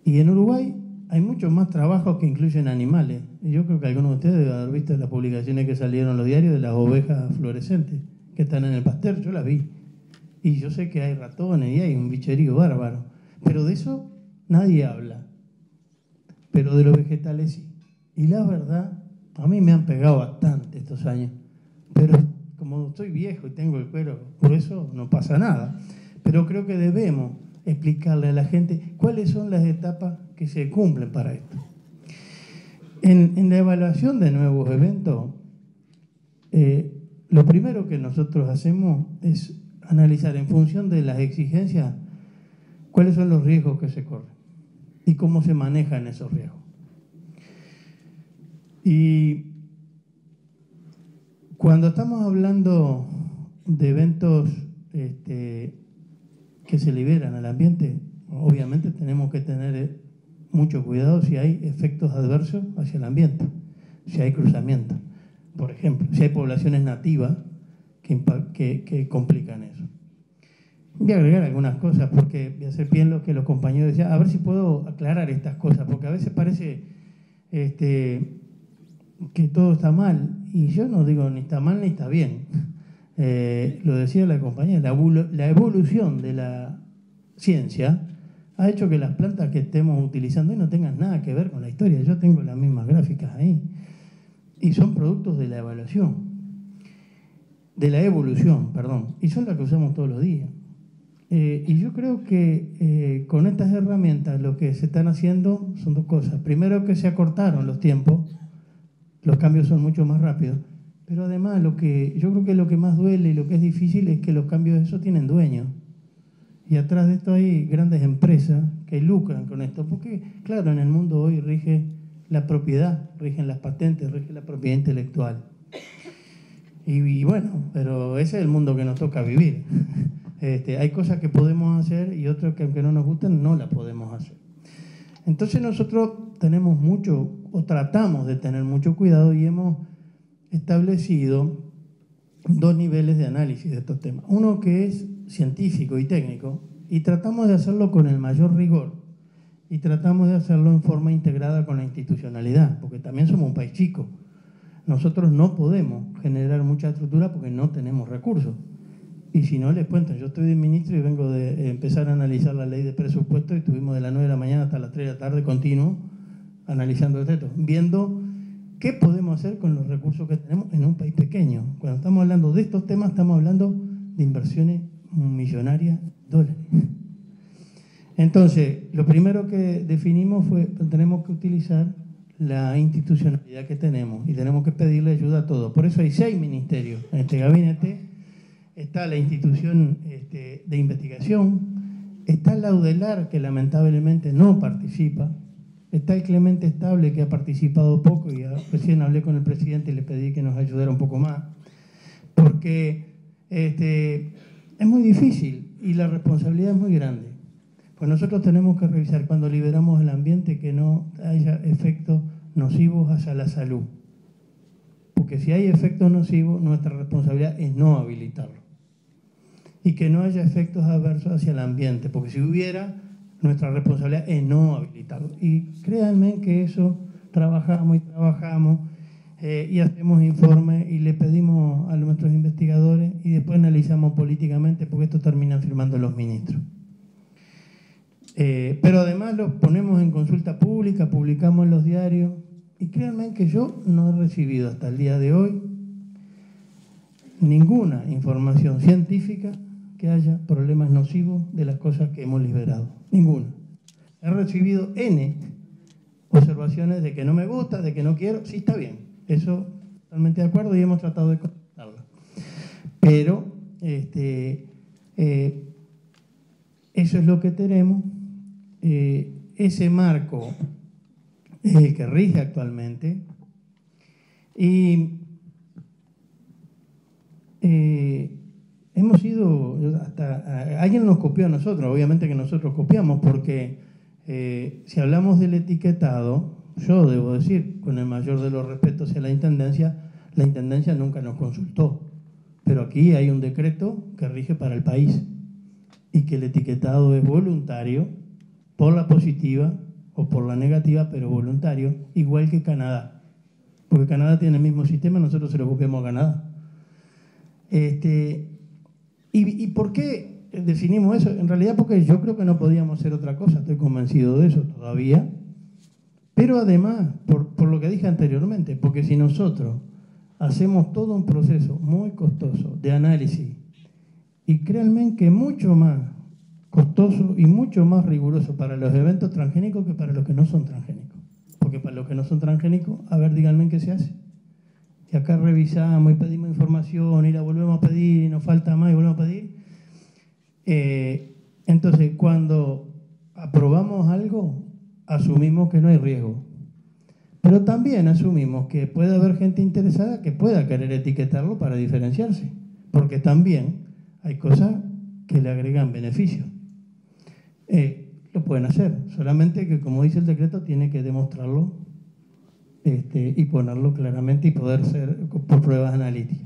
Y en Uruguay hay muchos más trabajos que incluyen animales. Yo creo que algunos de ustedes deben haber visto las publicaciones que salieron en los diarios de las ovejas fluorescentes que están en el pastel. Yo las vi. Y yo sé que hay ratones y hay un bicherío bárbaro. Pero de eso nadie habla. Pero de los vegetales sí. Y la verdad, a mí me han pegado bastante estos años. Pero como estoy viejo y tengo el cuero, por eso no pasa nada. Pero creo que debemos explicarle a la gente cuáles son las etapas que se cumplen para esto. En la evaluación de nuevos eventos, lo primero que nosotros hacemos es analizar en función de las exigencias cuáles son los riesgos que se corren y cómo se manejan esos riesgos. Y cuando estamos hablando de eventos que se liberan al ambiente, obviamente tenemos que tener mucho cuidado si hay efectos adversos hacia el ambiente, si hay cruzamiento, por ejemplo, si hay poblaciones nativas que complican eso. Voy a agregar algunas cosas porque voy a hacer bien lo que los compañeros decían, a ver si puedo aclarar estas cosas, porque a veces parece que todo está mal, y yo no digo ni está mal ni está bien. Lo decía la compañera, la evolución de la ciencia ha hecho que las plantas que estemos utilizando hoy no tengan nada que ver con la historia. Yo tengo las mismas gráficas ahí, y son productos de la evaluación, de la evolución, perdón, y son las que usamos todos los días. Y yo creo que con estas herramientas lo que se están haciendo son dos cosas. Primero, que se acortaron los tiempos, los cambios son mucho más rápidos, pero además yo creo que lo que más duele y lo que es difícil es que los cambios de eso tienen dueños. Y atrás de esto hay grandes empresas que lucran con esto, porque claro, en el mundo hoy rige la propiedad, rigen las patentes, rige la propiedad intelectual. Y bueno, pero ese es el mundo que nos toca vivir. Hay cosas que podemos hacer y otras que aunque no nos gusten no las podemos hacer. Entonces nosotros tenemos mucho, o tratamos de tener mucho cuidado, y hemos establecido dos niveles de análisis de estos temas. Uno que es científico y técnico, y tratamos de hacerlo con el mayor rigor, y tratamos de hacerlo en forma integrada con la institucionalidad, porque también somos un país chico. Nosotros no podemos generar mucha estructura porque no tenemos recursos. Y si no, les cuento, yo estoy de ministro y vengo de empezar a analizar la ley de presupuesto, y estuvimos de las 9 de la mañana hasta las 3 de la tarde continuo analizando esto, viendo qué podemos hacer con los recursos que tenemos en un país pequeño. Cuando estamos hablando de estos temas, estamos hablando de inversiones millonarias de dólares. Entonces, lo primero que definimos fue que tenemos que utilizar la institucionalidad que tenemos y tenemos que pedirle ayuda a todos. Por eso hay 6 ministerios en este gabinete. Está la institución de investigación, está la UDELAR, que lamentablemente no participa, está el Clemente Estable, que ha participado poco, y recién hablé con el presidente y le pedí que nos ayudara un poco más, porque es muy difícil y la responsabilidad es muy grande. Pues nosotros tenemos que revisar cuando liberamos el ambiente que no haya efectos nocivos hacia la salud, porque si hay efectos nocivos, nuestra responsabilidad es no habilitarlo. Y que no haya efectos adversos hacia el ambiente, porque si hubiera, nuestra responsabilidad es no habilitarlo. Y créanme que eso trabajamos y hacemos informes y le pedimos a nuestros investigadores y después analizamos políticamente, porque esto terminan firmando los ministros. Pero además los ponemos en consulta pública, publicamos en los diarios, y créanme que yo no he recibido hasta el día de hoy ninguna información científica que haya problemas nocivos de las cosas que hemos liberado. Ninguna. He recibido N observaciones de que no me gusta, de que no quiero. Sí, está bien. Eso, totalmente de acuerdo, y hemos tratado de contestarla. Pero eso es lo que tenemos. Ese marco es el que rige actualmente. Y hemos ido, hasta alguien nos copió a nosotros, obviamente que nosotros copiamos, porque si hablamos del etiquetado, yo debo decir, con el mayor de los respetos hacia la Intendencia nunca nos consultó, pero aquí hay un decreto que rige para el país, y que el etiquetado es voluntario, por la positiva o por la negativa, pero voluntario, igual que Canadá, porque Canadá tiene el mismo sistema, nosotros se lo copiamos a Canadá. ¿Y por qué definimos eso? En realidad porque yo creo que no podíamos hacer otra cosa, estoy convencido de eso todavía, pero además, por lo que dije anteriormente, porque si nosotros hacemos todo un proceso muy costoso de análisis, y créanme que mucho más costoso y mucho más riguroso para los eventos transgénicos que para los que no son transgénicos, porque para los que no son transgénicos, a ver, díganme qué se hace. Y acá revisamos y pedimos información y la volvemos a pedir y nos falta más y volvemos a pedir. Entonces, cuando aprobamos algo, asumimos que no hay riesgo. Pero también asumimos que puede haber gente interesada que pueda querer etiquetarlo para diferenciarse. Porque también hay cosas que le agregan beneficios. Lo pueden hacer, solamente que, como dice el decreto, tiene que demostrarlo y ponerlo claramente y poder ser por pruebas analíticas.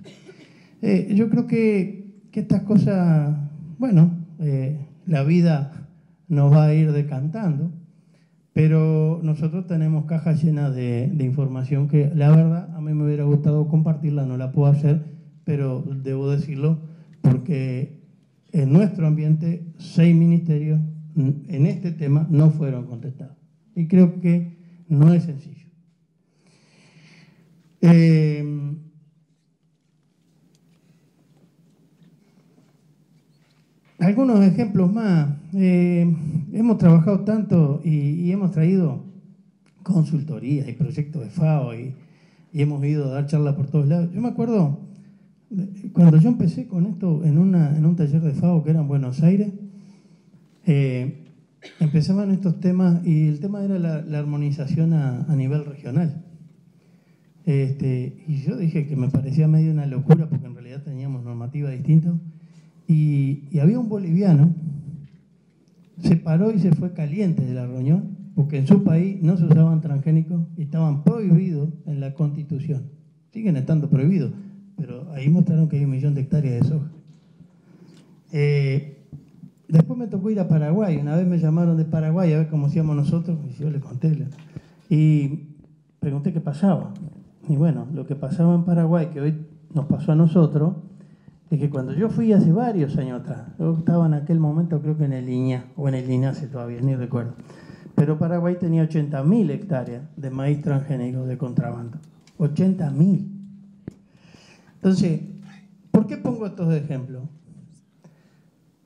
Yo creo que estas cosas, bueno, la vida nos va a ir decantando, pero nosotros tenemos cajas llenas de información que la verdad a mí me hubiera gustado compartirla, no la puedo hacer, pero debo decirlo porque en nuestro ambiente 6 ministerios en este tema no fueron contestados. Y creo que no es sencillo. Algunos ejemplos más. Hemos trabajado tanto y hemos traído consultorías y proyectos de FAO y hemos ido a dar charlas por todos lados. Yo me acuerdo, cuando yo empecé con esto en un taller de FAO que era en Buenos Aires, empezaban estos temas y el tema era la armonización a nivel regional. Y yo dije que me parecía medio una locura porque en realidad teníamos normativas distintas. Y había un boliviano, se paró y se fue caliente de la reunión porque en su país no se usaban transgénicos y estaban prohibidos en la Constitución. Siguen estando prohibidos, pero ahí mostraron que hay 1 millón de hectáreas de soja. Después me tocó ir a Paraguay. Una vez me llamaron de Paraguay a ver cómo hacíamos nosotros y yo le conté. Y pregunté qué pasaba. Y bueno, lo que pasaba en Paraguay, que hoy nos pasó a nosotros, es que cuando yo fui hace varios años atrás, yo estaba en aquel momento creo que en el INAH, o en el INACE todavía, ni recuerdo, pero Paraguay tenía 80.000 hectáreas de maíz transgénico de contrabando. 80.000. Entonces, ¿por qué pongo estos ejemplos?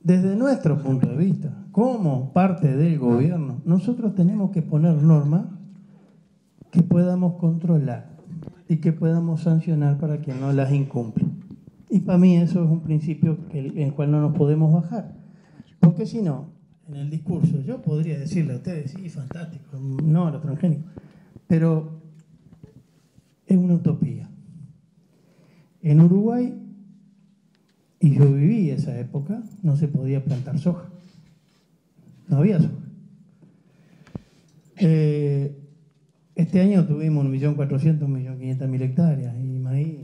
Desde nuestro punto de vista, como parte del gobierno, nosotros tenemos que poner normas que podamos controlar y que podamos sancionar para quien no las incumple. Y para mí eso es un principio en el cual no nos podemos bajar. Porque si no, en el discurso yo podría decirle a ustedes, sí, fantástico, no a los transgénicos, pero es una utopía. En Uruguay, y yo viví esa época, no se podía plantar soja. No había soja. Este año tuvimos 1.400.000, 1.500.000 hectáreas y maíz,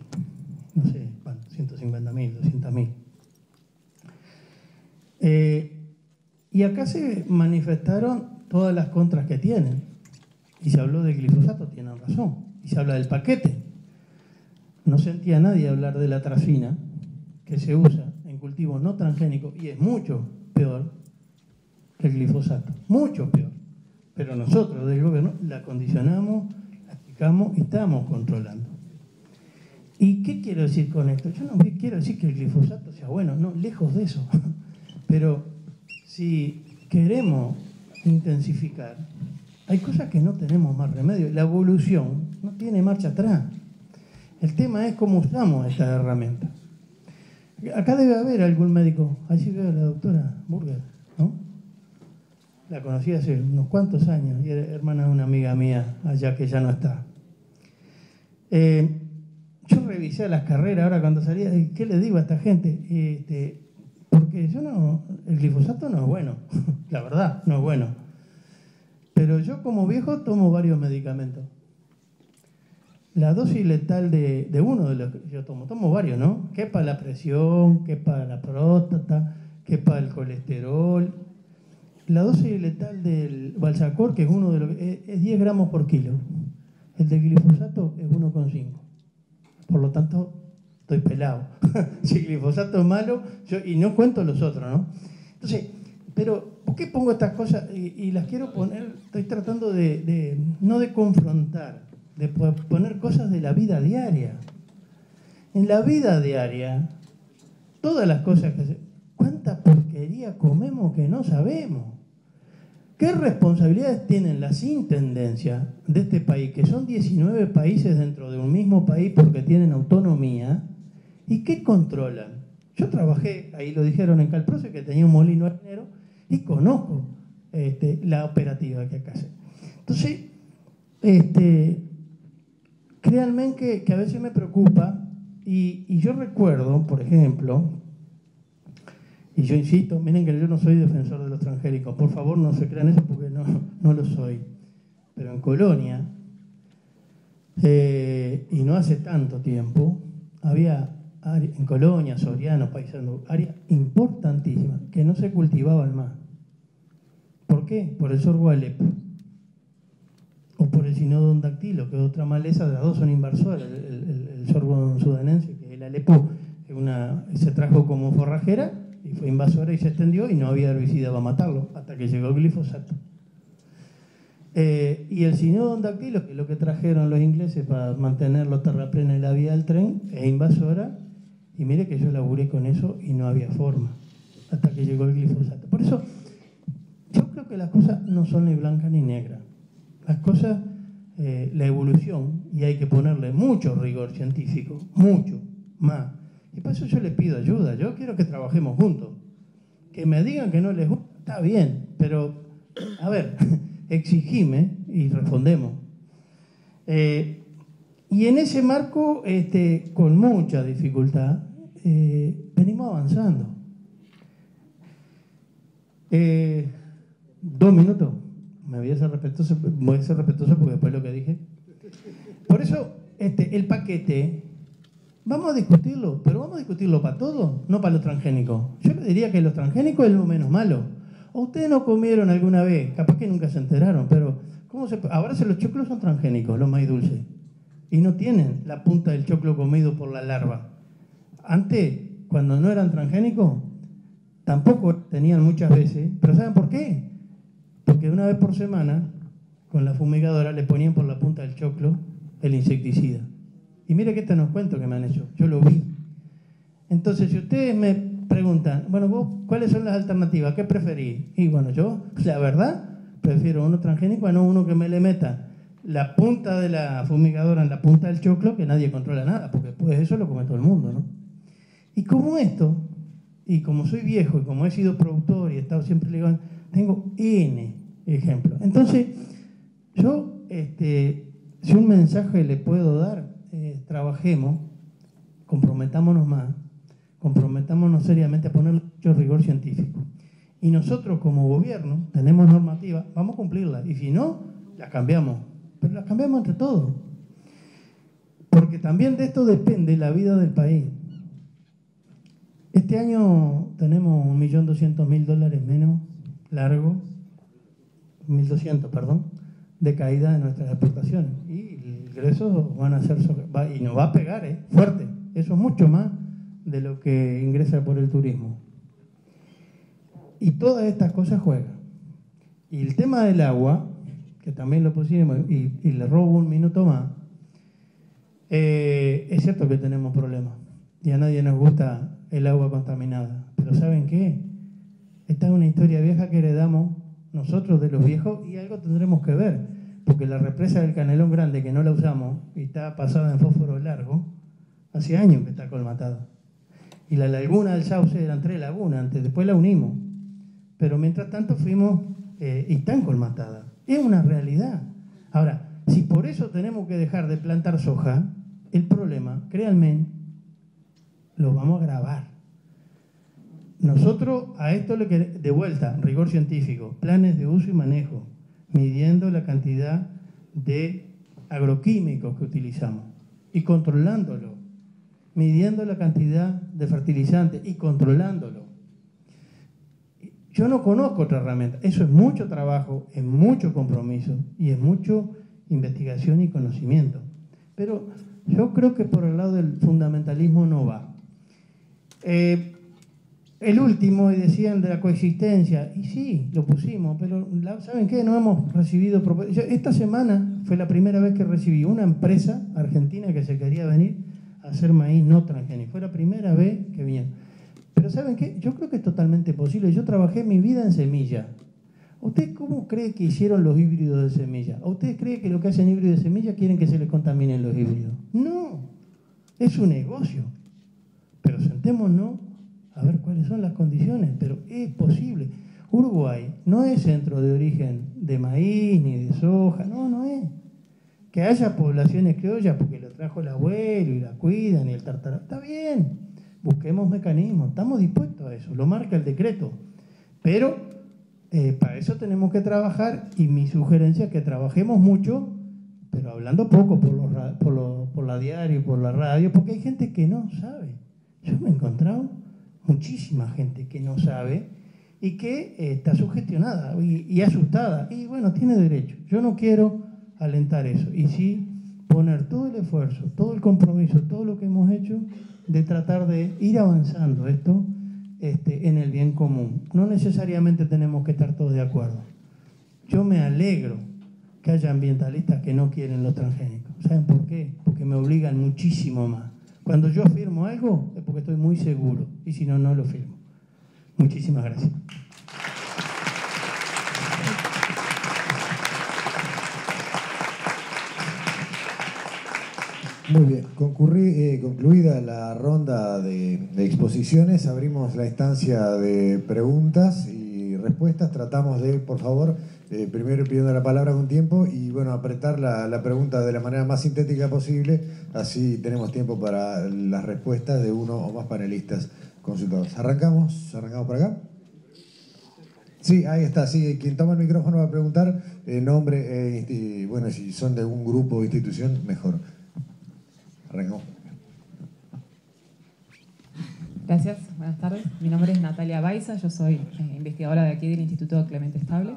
no sé, 150.000, 200.000. Y acá se manifestaron todas las contras que tienen. Y se habló del glifosato, tienen razón. Y se habla del paquete. No sentía nadie hablar de la atracina, que se usa en cultivos no transgénicos y es mucho peor que el glifosato. Mucho peor. Pero nosotros del gobierno la condicionamos, la aplicamos y estamos controlando. ¿Y qué quiero decir con esto? Yo no quiero decir que el glifosato sea bueno, no, lejos de eso. Pero si queremos intensificar, hay cosas que no tenemos más remedio. La evolución no tiene marcha atrás. El tema es cómo usamos esta herramienta. Acá debe haber algún médico, allí veo a la doctora Burger, ¿no? La conocí hace unos cuantos años y era hermana de una amiga mía allá que ya no está. Yo revisé las carreras ahora cuando salía, ¿qué le digo a esta gente? Porque el glifosato no es bueno, la verdad, no es bueno. Pero yo como viejo tomo varios medicamentos. La dosis letal de uno de los que yo tomo varios, ¿no? Que es para la presión, que es para la próstata, que es para el colesterol. La dosis letal del Balsacor, que es uno de los es 10 gramos por kilo. El de glifosato es 1,5. Por lo tanto, estoy pelado. Si el glifosato es malo, y no cuento los otros, ¿no? Entonces, pero ¿por qué pongo estas cosas? Y las quiero poner, estoy tratando no de confrontar, de poner cosas de la vida diaria. En la vida diaria, todas las cosas que hacemos, ¿cuánta porquería comemos que no sabemos? ¿Qué responsabilidades tienen las intendencias de este país, que son 19 países dentro de un mismo país porque tienen autonomía, y qué controlan? Yo trabajé, ahí lo dijeron en Calproce, que tenía un molino harinero, y conozco la operativa que acá hace. Entonces, créanme que a veces me preocupa, y yo recuerdo, por ejemplo, y yo insisto, miren que yo no soy defensor de los transgénicos, por favor no se crean eso porque no lo soy, pero en Colonia, y no hace tanto tiempo, había en Colonia, Soriano, Paysandú, área importantísima, que no se cultivaban más. ¿Por qué? Por el sorgo Alepo. O por el Sinodon dactilo, que es otra maleza, de las dos son inversoras. El sorgo sudanense, que el Alepo se trajo como forrajera y fue invasora y se extendió y no había herbicida para matarlo, hasta que llegó el glifosato. Y el Sinodon dactilo, que es lo que trajeron los ingleses para mantener los terraplenes en la vía del tren, es invasora, y mire que yo laburé con eso y no había forma, hasta que llegó el glifosato. Por eso, yo creo que las cosas no son ni blancas ni negras. Las cosas, la evolución, y hay que ponerle mucho rigor científico, mucho más. Y por eso yo les pido ayuda, yo quiero que trabajemos juntos. Que me digan que no les gusta, está bien, pero, a ver, exigime y respondemos. Y en ese marco, con mucha dificultad, venimos avanzando. 2 minutos. Voy a ser respetuoso porque después lo que dije. Por eso, el paquete, vamos a discutirlo, pero vamos a discutirlo para todo, no para los transgénicos. Yo le diría que los transgénicos es lo menos malo. ¿O ustedes no comieron alguna vez? Capaz que nunca se enteraron, pero ahora los choclos son transgénicos, los maíz dulces. Y no tienen la punta del choclo comido por la larva. Antes, cuando no eran transgénicos, tampoco tenían muchas veces. ¿Pero saben por qué? Porque una vez por semana, con la fumigadora, le ponían por la punta del choclo el insecticida. Y mire que nos cuento que me han hecho. Yo lo vi. Entonces, si ustedes me preguntan, bueno, vos, ¿cuáles son las alternativas? ¿Qué preferís? Y bueno, yo, la verdad, prefiero uno transgénico a no uno que me le meta la punta de la fumigadora en la punta del choclo, que nadie controla nada, porque pues eso lo come todo el mundo, ¿no? Y como esto, y como soy viejo, y como he sido productor y he estado siempre ligado, tengo N ejemplos. Entonces, yo, si un mensaje le puedo dar, trabajemos, comprometámonos más, comprometámonos seriamente a poner mucho rigor científico. Y nosotros como gobierno tenemos normativa, vamos a cumplirla, y si no, las cambiamos. Pero las cambiamos entre todos. Porque también de esto depende la vida del país. Este año tenemos $1.200.000 menos, largo, 1.200, perdón, de caída de nuestras exportaciones. Y ingresos van a ser, y nos va a pegar, fuerte. Eso es mucho más de lo que ingresa por el turismo. Y todas estas cosas juegan. Y el tema del agua, que también lo pusimos, y le robo 1 minuto más, es cierto que tenemos problemas. Y a nadie nos gusta el agua contaminada. Pero ¿saben qué? Esta es una historia vieja que heredamos nosotros de los viejos y algo tendremos que ver. Porque la represa del Canelón Grande, que no la usamos, y está pasada en fósforo largo, hace años que está colmatada. Y la laguna del Sauce eran 3 lagunas, antes, después la unimos. Pero mientras tanto fuimos, y están colmatadas. Es una realidad. Ahora, si por eso tenemos que dejar de plantar soja, el problema, créanme, lo vamos a agravar. Nosotros a esto le queremos, de vuelta, rigor científico, planes de uso y manejo, midiendo la cantidad de agroquímicos que utilizamos y controlándolo, midiendo la cantidad de fertilizantes y controlándolo. Yo no conozco otra herramienta. Eso es mucho trabajo, es mucho compromiso y es mucho investigación y conocimiento. Pero yo creo que por el lado del fundamentalismo no va. El último, y decían de la coexistencia, y sí, lo pusimos, pero ¿saben qué? No hemos recibido propuestas. Esta semana fue la primera vez que recibí una empresa argentina que se quería venir a hacer maíz no transgénico. Fue la primera vez que vinieron. Pero ¿saben qué? Yo creo que es totalmente posible. Yo trabajé mi vida en semilla. ¿Usted cómo cree que hicieron los híbridos de semilla? ¿O usted cree que lo que hacen híbridos de semilla quieren que se les contaminen los híbridos? No, es un negocio. Pero sentémonos a ver cuáles son las condiciones. Pero es posible. Uruguay no es centro de origen de maíz ni de soja. No, no es. Que haya poblaciones criollas porque lo trajo el abuelo y la cuidan y el tartará. Está bien. Busquemos mecanismos, estamos dispuestos a eso, lo marca el decreto. Pero para eso tenemos que trabajar y mi sugerencia es que trabajemos mucho, pero hablando poco por la diario, por la radio, porque hay gente que no sabe. Yo me he encontrado muchísima gente que no sabe y que está sugestionada y asustada. Y bueno, tiene derecho. Yo no quiero alentar eso. Y sí poner todo el esfuerzo, todo el compromiso, todo lo que hemos hecho de tratar de ir avanzando esto en el bien común. No necesariamente tenemos que estar todos de acuerdo. Yo me alegro que haya ambientalistas que no quieren los transgénicos. ¿Saben por qué? Porque me obligan muchísimo más. Cuando yo firmo algo es porque estoy muy seguro y si no, no lo firmo. Muchísimas gracias. Muy bien, concluida la ronda de exposiciones, abrimos la instancia de preguntas y respuestas. Tratamos de, por favor, primero pidiendo la palabra con tiempo y bueno, apretar la pregunta de la manera más sintética posible, así tenemos tiempo para las respuestas de uno o más panelistas consultados. ¿Arrancamos por acá? Sí, ahí está, sí, quien toma el micrófono va a preguntar nombre, bueno, si son de algún grupo o institución, mejor. Arrancamos. Gracias, buenas tardes. Mi nombre es Natalia Baiza, yo soy investigadora de aquí del Instituto Clemente Estable.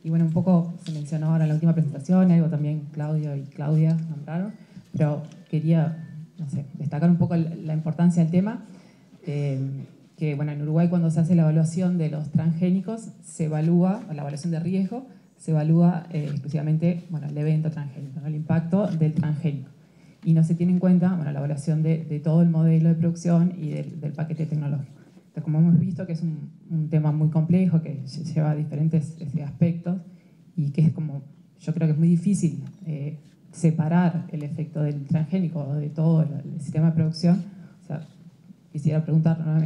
Y bueno, un poco se mencionó ahora en la última presentación, algo también Claudio y Claudia nombraron, pero quería, no sé, destacar un poco la importancia del tema, que bueno, en Uruguay cuando se hace la evaluación de los transgénicos, se evalúa, la evaluación de riesgo, se evalúa exclusivamente, bueno, el evento transgénico, ¿no? El impacto del transgénico. Y no se tiene en cuenta, bueno, la evaluación de todo el modelo de producción y del paquete tecnológico. Entonces, como hemos visto que es un tema muy complejo, que lleva diferentes aspectos y que es como, yo creo que es muy difícil separar el efecto del transgénico o de todo el sistema de producción. O sea, quisiera preguntar, ¿no?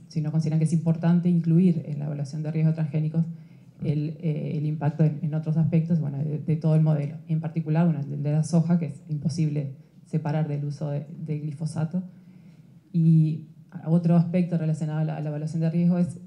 Si no consideran que es importante incluir en la evaluación de riesgos transgénicos el impacto en otros aspectos, bueno, de todo el modelo. Y en particular, bueno, el de la soja, que es imposible separar del uso de glifosato. Y otro aspecto relacionado a la evaluación de riesgo es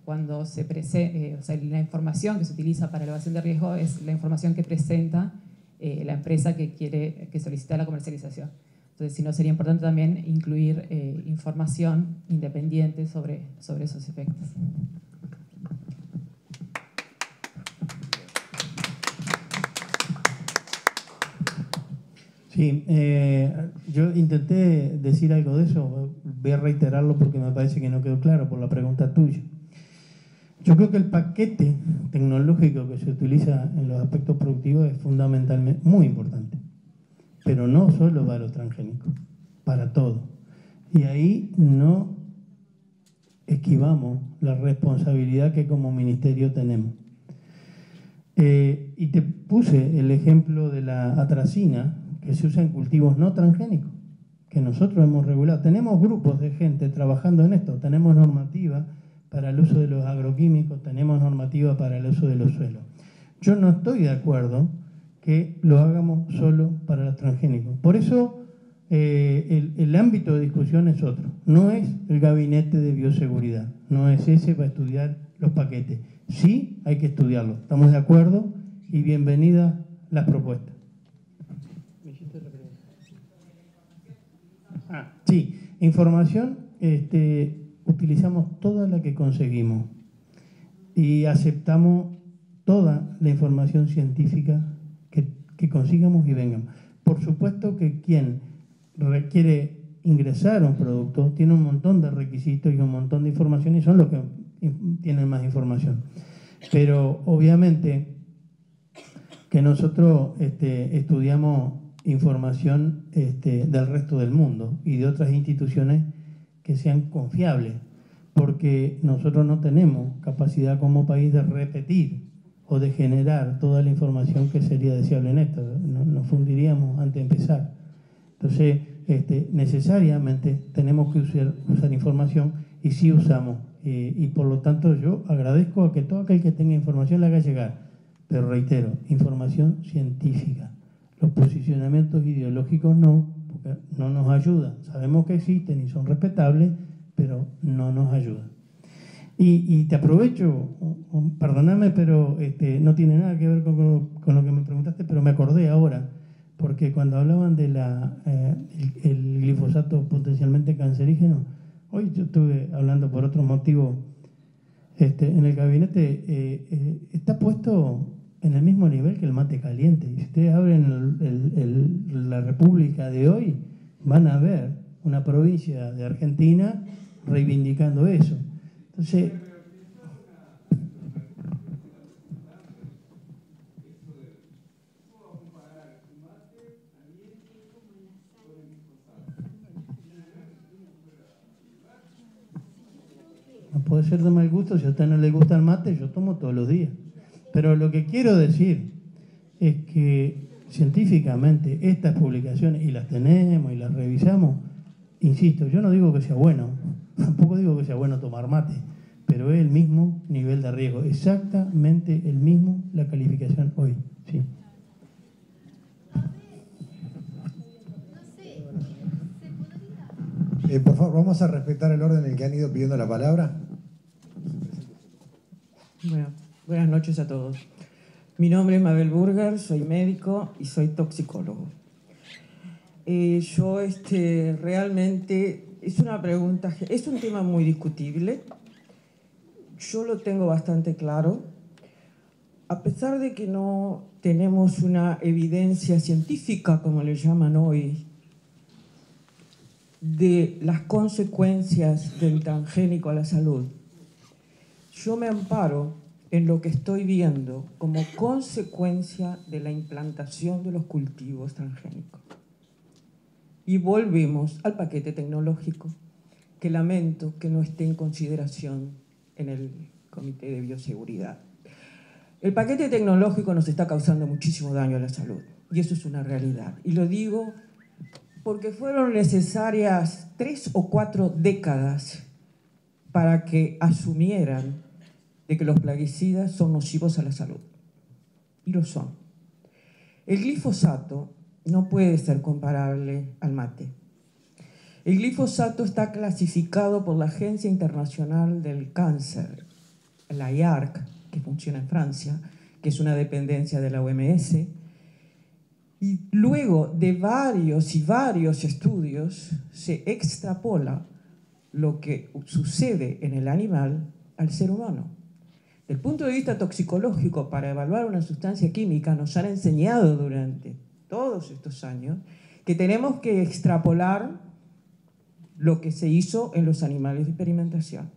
cuando se presenta, o sea, la información que se utiliza para la evaluación de riesgo es la información que presenta la empresa que solicita la comercialización. Entonces, si no, sería importante también incluir información independiente sobre esos efectos. Sí, yo intenté decir algo de eso, voy a reiterarlo porque me parece que no quedó claro por la pregunta tuya. Yo creo que el paquete tecnológico que se utiliza en los aspectos productivos es fundamentalmente muy importante, pero no solo para los transgénicos, para todo. Y ahí no esquivamos la responsabilidad que como ministerio tenemos. Y te puse el ejemplo de la atracina, que se usa en cultivos no transgénicos, que nosotros hemos regulado. Tenemos grupos de gente trabajando en esto, tenemos normativa para el uso de los agroquímicos, tenemos normativa para el uso de los suelos. Yo no estoy de acuerdo que lo hagamos solo para los transgénicos. Por eso el ámbito de discusión es otro. No es el gabinete de bioseguridad, no es ese para estudiar los paquetes. Sí, hay que estudiarlo. Estamos de acuerdo y bienvenidas las propuestas. Sí, información, utilizamos toda la que conseguimos y aceptamos toda la información científica que consigamos y vengamos. Por supuesto que quien requiere ingresar a un producto tiene un montón de requisitos y un montón de información y son los que tienen más información. Pero obviamente que nosotros estudiamos información del resto del mundo y de otras instituciones que sean confiables, porque nosotros no tenemos capacidad como país de repetir o de generar toda la información que sería deseable en esto. Nos fundiríamos antes de empezar. Entonces, necesariamente tenemos que usar información y sí usamos. Y por lo tanto yo agradezco a que todo aquel que tenga información la haga llegar. Pero reitero, información científica. Los posicionamientos ideológicos no, porque no nos ayudan. Sabemos que existen y son respetables, pero no nos ayudan. Y te aprovecho, perdóname, pero no tiene nada que ver con lo que me preguntaste, pero me acordé ahora porque cuando hablaban de el glifosato potencialmente cancerígeno, hoy yo estuve hablando por otro motivo en el gabinete, está puesto en el mismo nivel que el mate caliente. Y si ustedes abren la República de hoy, van a ver una provincia de Argentina reivindicando eso. Entonces, no puede ser de mal gusto. Si a usted no le gusta el mate, yo tomo todos los días. Pero lo que quiero decir es que científicamente estas publicaciones, y las tenemos y las revisamos, insisto, yo no digo que sea bueno, tampoco digo que sea bueno tomar mate, pero es el mismo nivel de riesgo, exactamente el mismo la calificación hoy. Sí. Por favor, vamos a respetar el orden en el que han ido pidiendo la palabra. Bueno, buenas noches a todos. Mi nombre es Mabel Burger, soy médico y soy toxicólogo. Yo realmente es una pregunta, es un tema muy discutible. Yo lo tengo bastante claro. A pesar de que no tenemos una evidencia científica, como le llaman hoy, de las consecuencias del transgénico a la salud, yo me amparo en lo que estoy viendo como consecuencia de la implantación de los cultivos transgénicos. Y volvemos al paquete tecnológico, que lamento que no esté en consideración en el Comité de Bioseguridad. El paquete tecnológico nos está causando muchísimo daño a la salud, y eso es una realidad. Y lo digo porque fueron necesarias 3 o 4 décadas para que asumieran de que los plaguicidas son nocivos a la salud. Y lo son. El glifosato no puede ser comparable al mate. El glifosato está clasificado por la Agencia Internacional del Cáncer, la IARC, que funciona en Francia, que es una dependencia de la OMS, y luego de varios y varios estudios se extrapola lo que sucede en el animal al ser humano. Desde el punto de vista toxicológico, para evaluar una sustancia química, nos han enseñado durante todos estos años que tenemos que extrapolar lo que se hizo en los animales de experimentación.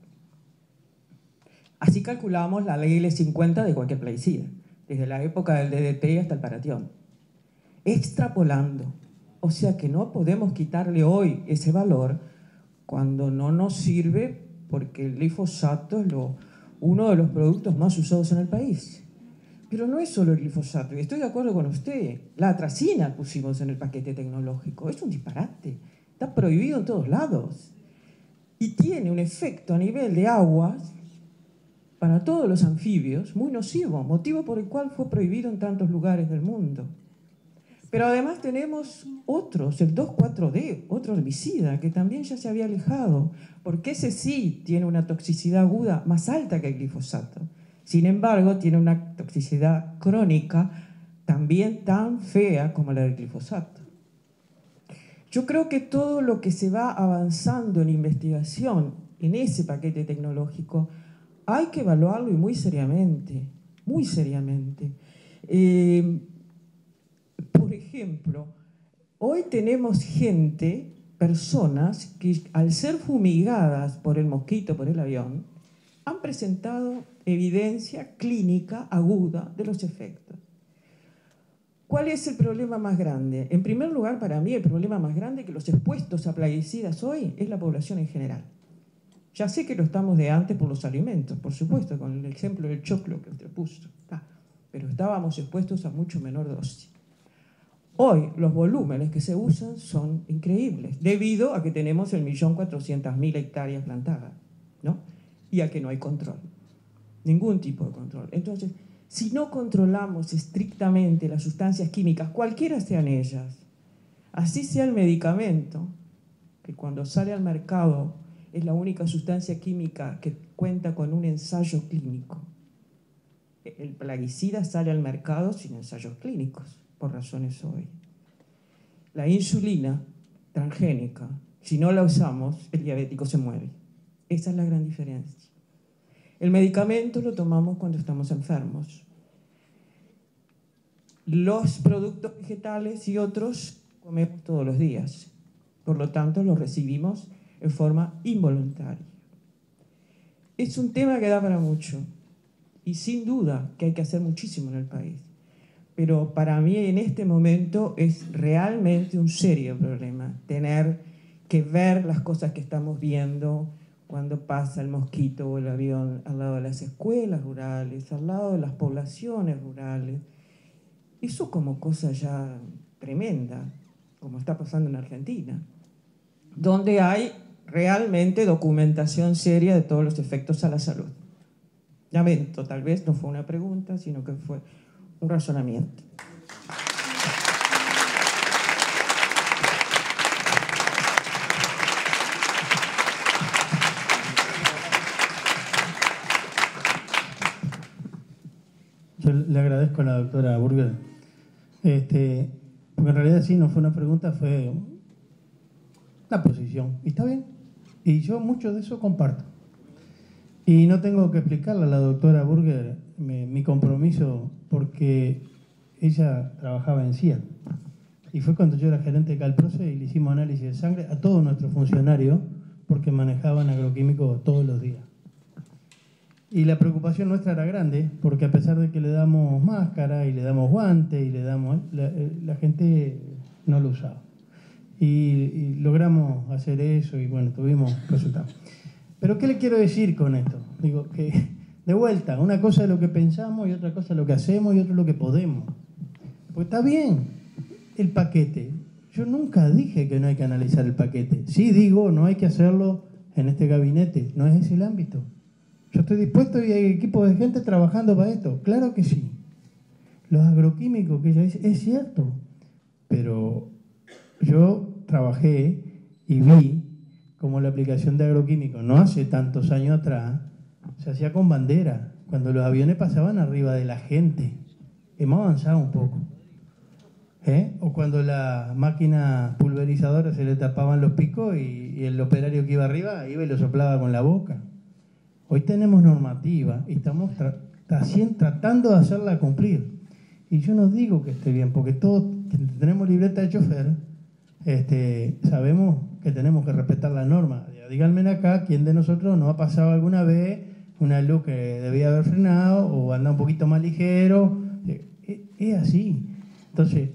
Así calculamos la ley L50 de cualquier plaguicida, desde la época del DDT hasta el paratión. Extrapolando. O sea que no podemos quitarle hoy ese valor cuando no nos sirve, porque el glifosato es uno de los productos más usados en el país. Pero no es solo el glifosato, y estoy de acuerdo con usted, la atracina pusimos en el paquete tecnológico, es un disparate, está prohibido en todos lados. Y tiene un efecto a nivel de aguas para todos los anfibios muy nocivo, motivo por el cual fue prohibido en tantos lugares del mundo. Pero además tenemos otros, el 2,4-D, otro herbicida, que también ya se había alejado, porque ese sí tiene una toxicidad aguda más alta que el glifosato. Sin embargo, tiene una toxicidad crónica también tan fea como la del glifosato. Yo creo que todo lo que se va avanzando en investigación en ese paquete tecnológico hay que evaluarlo y muy seriamente, muy seriamente. Por ejemplo, hoy tenemos personas que al ser fumigadas por el mosquito, por el avión, han presentado evidencia clínica aguda de los efectos. ¿Cuál es el problema más grande? En primer lugar, para mí, el problema más grande que los expuestos a plaguicidas hoy es la población en general. Ya sé que lo estamos de antes por los alimentos, por supuesto, con el ejemplo del choclo que usted puso, pero estábamos expuestos a mucho menor dosis. Hoy los volúmenes que se usan son increíbles, debido a que tenemos 1.400.000 hectáreas plantadas, ¿no? Y a que no hay control, ningún tipo de control. Entonces, si no controlamos estrictamente las sustancias químicas, cualquiera sean ellas, así sea el medicamento, que cuando sale al mercado es la única sustancia química que cuenta con un ensayo clínico. El plaguicida sale al mercado sin ensayos clínicos, por razones obvias. La insulina transgénica, si no la usamos, el diabético se muere. Esa es la gran diferencia. El medicamento lo tomamos cuando estamos enfermos. Los productos vegetales y otros comemos todos los días. Por lo tanto, los recibimos en forma involuntaria. Es un tema que da para mucho y sin duda que hay que hacer muchísimo en el país. Pero para mí en este momento es realmente un serio problema tener que ver las cosas que estamos viendo cuando pasa el mosquito o el avión al lado de las escuelas rurales, al lado de las poblaciones rurales. Eso como cosa ya tremenda, como está pasando en Argentina, donde hay realmente documentación seria de todos los efectos a la salud. Lamento, tal vez no fue una pregunta, sino que fue un razonamiento. Yo le agradezco a la doctora Burger, porque en realidad sí, no fue una pregunta, fue una posición. Y está bien. Y yo mucho de eso comparto. Y no tengo que explicarle a la doctora Burger mi compromiso, porque ella trabajaba en CIA. Y fue cuando yo era gerente de Calproce y le hicimos análisis de sangre a todos nuestros funcionarios, porque manejaban agroquímicos todos los días. Y la preocupación nuestra era grande, porque a pesar de que le damos máscara y le damos guantes y le damos, la gente no lo usaba. Y logramos hacer eso y bueno, tuvimos resultados. Pero ¿qué le quiero decir con esto? Digo que, de vuelta, una cosa es lo que pensamos y otra cosa es lo que hacemos y otra es lo que podemos. Pues está bien el paquete. Yo nunca dije que no hay que analizar el paquete. Sí digo, no hay que hacerlo en este gabinete, no es ese el ámbito. Yo estoy dispuesto y hay equipos de gente trabajando para esto. Claro que sí. Los agroquímicos que ella dice, es cierto. Pero yo trabajé y vi cómo la aplicación de agroquímicos no hace tantos años atrás se hacía con bandera, cuando los aviones pasaban arriba de la gente. Hemos avanzado un poco. O cuando la máquina pulverizadora se le tapaban los picos y el operario que iba arriba iba y lo soplaba con la boca. Hoy tenemos normativa y estamos tratando de hacerla cumplir. Y yo no digo que esté bien, porque todos que tenemos libreta de chofer, sabemos que tenemos que respetar la norma. Díganme acá, ¿quién de nosotros no ha pasado alguna vez una luz que debía haber frenado o anda un poquito más ligero? Es así. Entonces,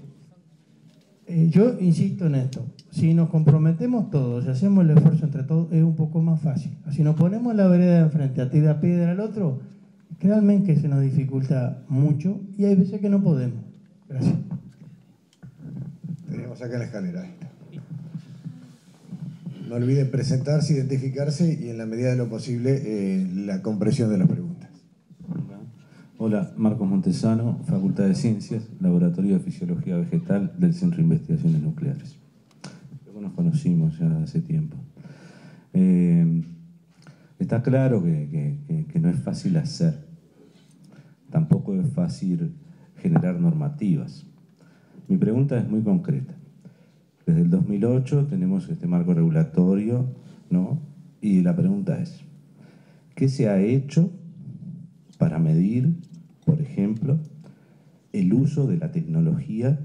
yo insisto en esto. Si nos comprometemos todos y hacemos el esfuerzo entre todos, es un poco más fácil. Si nos ponemos la vereda de enfrente a tirar piedra al otro, créanme que se nos dificulta mucho y hay veces que no podemos. Gracias. Tenemos acá la escalera. No olviden presentarse, identificarse y en la medida de lo posible la comprensión de las preguntas. Hola, Marcos Montesano, Facultad de Ciencias, Laboratorio de Fisiología Vegetal del Centro de Investigaciones Nucleares. Luego nos conocimos ya hace tiempo. Está claro que no es fácil hacer, tampoco es fácil generar normativas. Mi pregunta es muy concreta. Desde el 2008 tenemos este marco regulatorio, ¿no? Y la pregunta es, ¿qué se ha hecho para medir, por ejemplo, el uso de la tecnología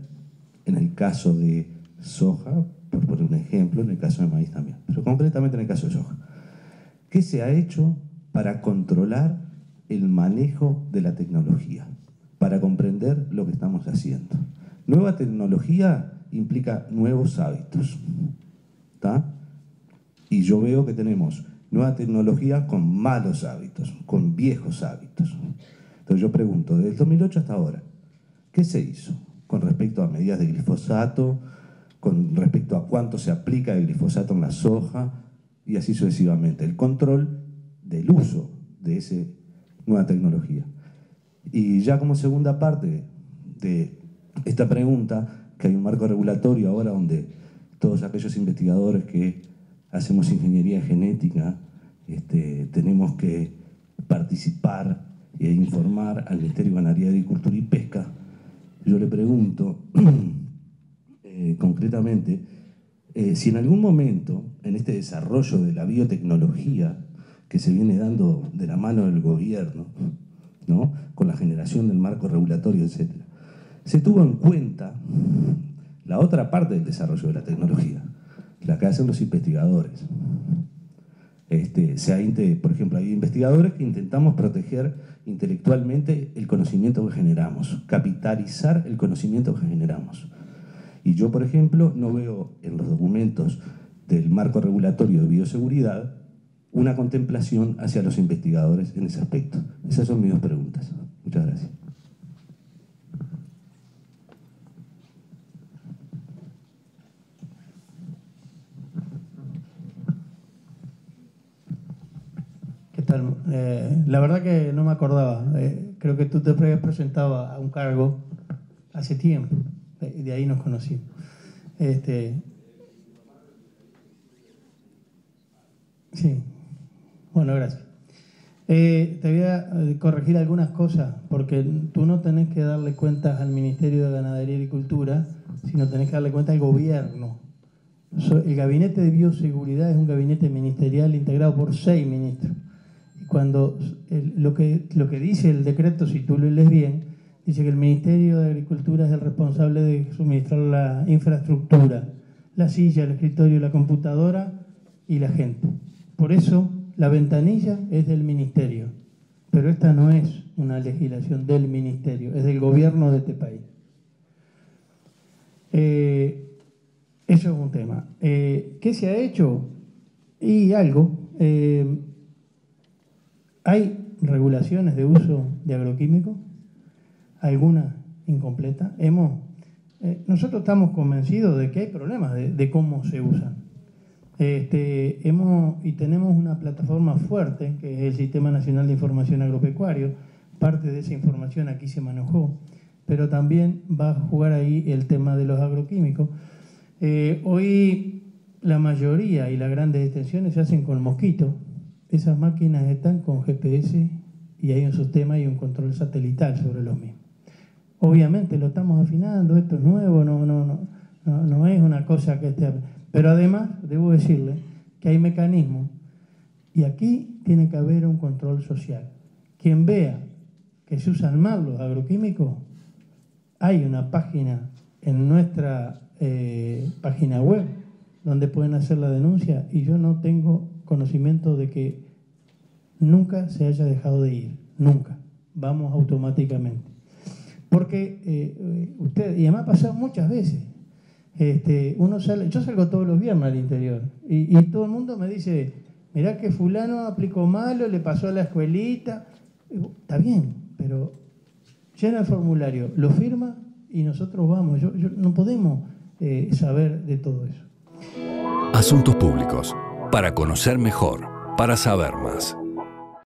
en el caso de soja, por poner un ejemplo, en el caso de maíz también, pero concretamente en el caso de soja? ¿Qué se ha hecho para controlar el manejo de la tecnología, para comprender lo que estamos haciendo? Nueva tecnología implica nuevos hábitos, ¿tá? Y yo veo que tenemos nueva tecnología con malos hábitos, con viejos hábitos. Entonces yo pregunto, desde el 2008 hasta ahora, ¿qué se hizo con respecto a medidas de glifosato, con respecto a cuánto se aplica el glifosato en la soja y así sucesivamente? El control del uso de esa nueva tecnología. Y ya como segunda parte de esta pregunta, que hay un marco regulatorio ahora donde todos aquellos investigadores que hacemos ingeniería genética tenemos que participar e informar al Ministerio de Ganadería, Agricultura y Pesca. Yo le pregunto, concretamente, si en algún momento, en este desarrollo de la biotecnología que se viene dando de la mano del gobierno, ¿no?, con la generación del marco regulatorio, etc., se tuvo en cuenta la otra parte del desarrollo de la tecnología, la que hacen los investigadores. Por ejemplo, hay investigadores que intentamos proteger intelectualmente el conocimiento que generamos, capitalizar el conocimiento que generamos. Y yo, por ejemplo, no veo en los documentos del marco regulatorio de bioseguridad una contemplación hacia los investigadores en ese aspecto. Esas son mis dos preguntas. Muchas gracias. ¿Qué tal? La verdad que no me acordaba. Creo que tú te habías presentado a un cargo hace tiempo. De ahí nos conocimos. Sí. Bueno, gracias. Te voy a corregir algunas cosas, porque tú no tenés que darle cuentas al Ministerio de Ganadería y Agricultura, sino tenés que darle cuenta al gobierno. El Gabinete de Bioseguridad es un gabinete ministerial integrado por 6 ministros. Y cuando lo que dice el decreto, si tú lo lees bien, dice que el Ministerio de Agricultura es el responsable de suministrar la infraestructura, la silla, el escritorio, la computadora y la gente. Por eso la ventanilla es del Ministerio, pero esta no es una legislación del Ministerio, es del gobierno de este país. Eso es un tema. ¿Qué se ha hecho? Y algo. Hay regulaciones de uso de agroquímicos, algunas incompletas. Nosotros estamos convencidos de que hay problemas de cómo se usan. Y tenemos una plataforma fuerte, que es el Sistema Nacional de Información Agropecuario. Parte de esa información aquí se manejó, pero también va a jugar ahí el tema de los agroquímicos. Hoy la mayoría y las grandes extensiones se hacen con mosquitos. Esas máquinas están con GPS y hay un sistema y un control satelital sobre los mismos. Obviamente lo estamos afinando, esto es nuevo, no es una cosa que esté... Pero además, debo decirle que hay mecanismos y aquí tiene que haber un control social. Quien vea que se usan mal los agroquímicos, hay una página en nuestra página web donde pueden hacer la denuncia y yo no tengo conocimiento de que nunca se haya dejado de ir, nunca. Vamos automáticamente. Porque y además ha pasado muchas veces. Yo salgo todos los viernes al interior y todo el mundo me dice, mirá que fulano aplicó malo, le pasó a la escuelita. Está bien, pero llena el formulario, lo firma y nosotros vamos. No podemos saber de todo eso. Asuntos Públicos, para conocer mejor, para saber más.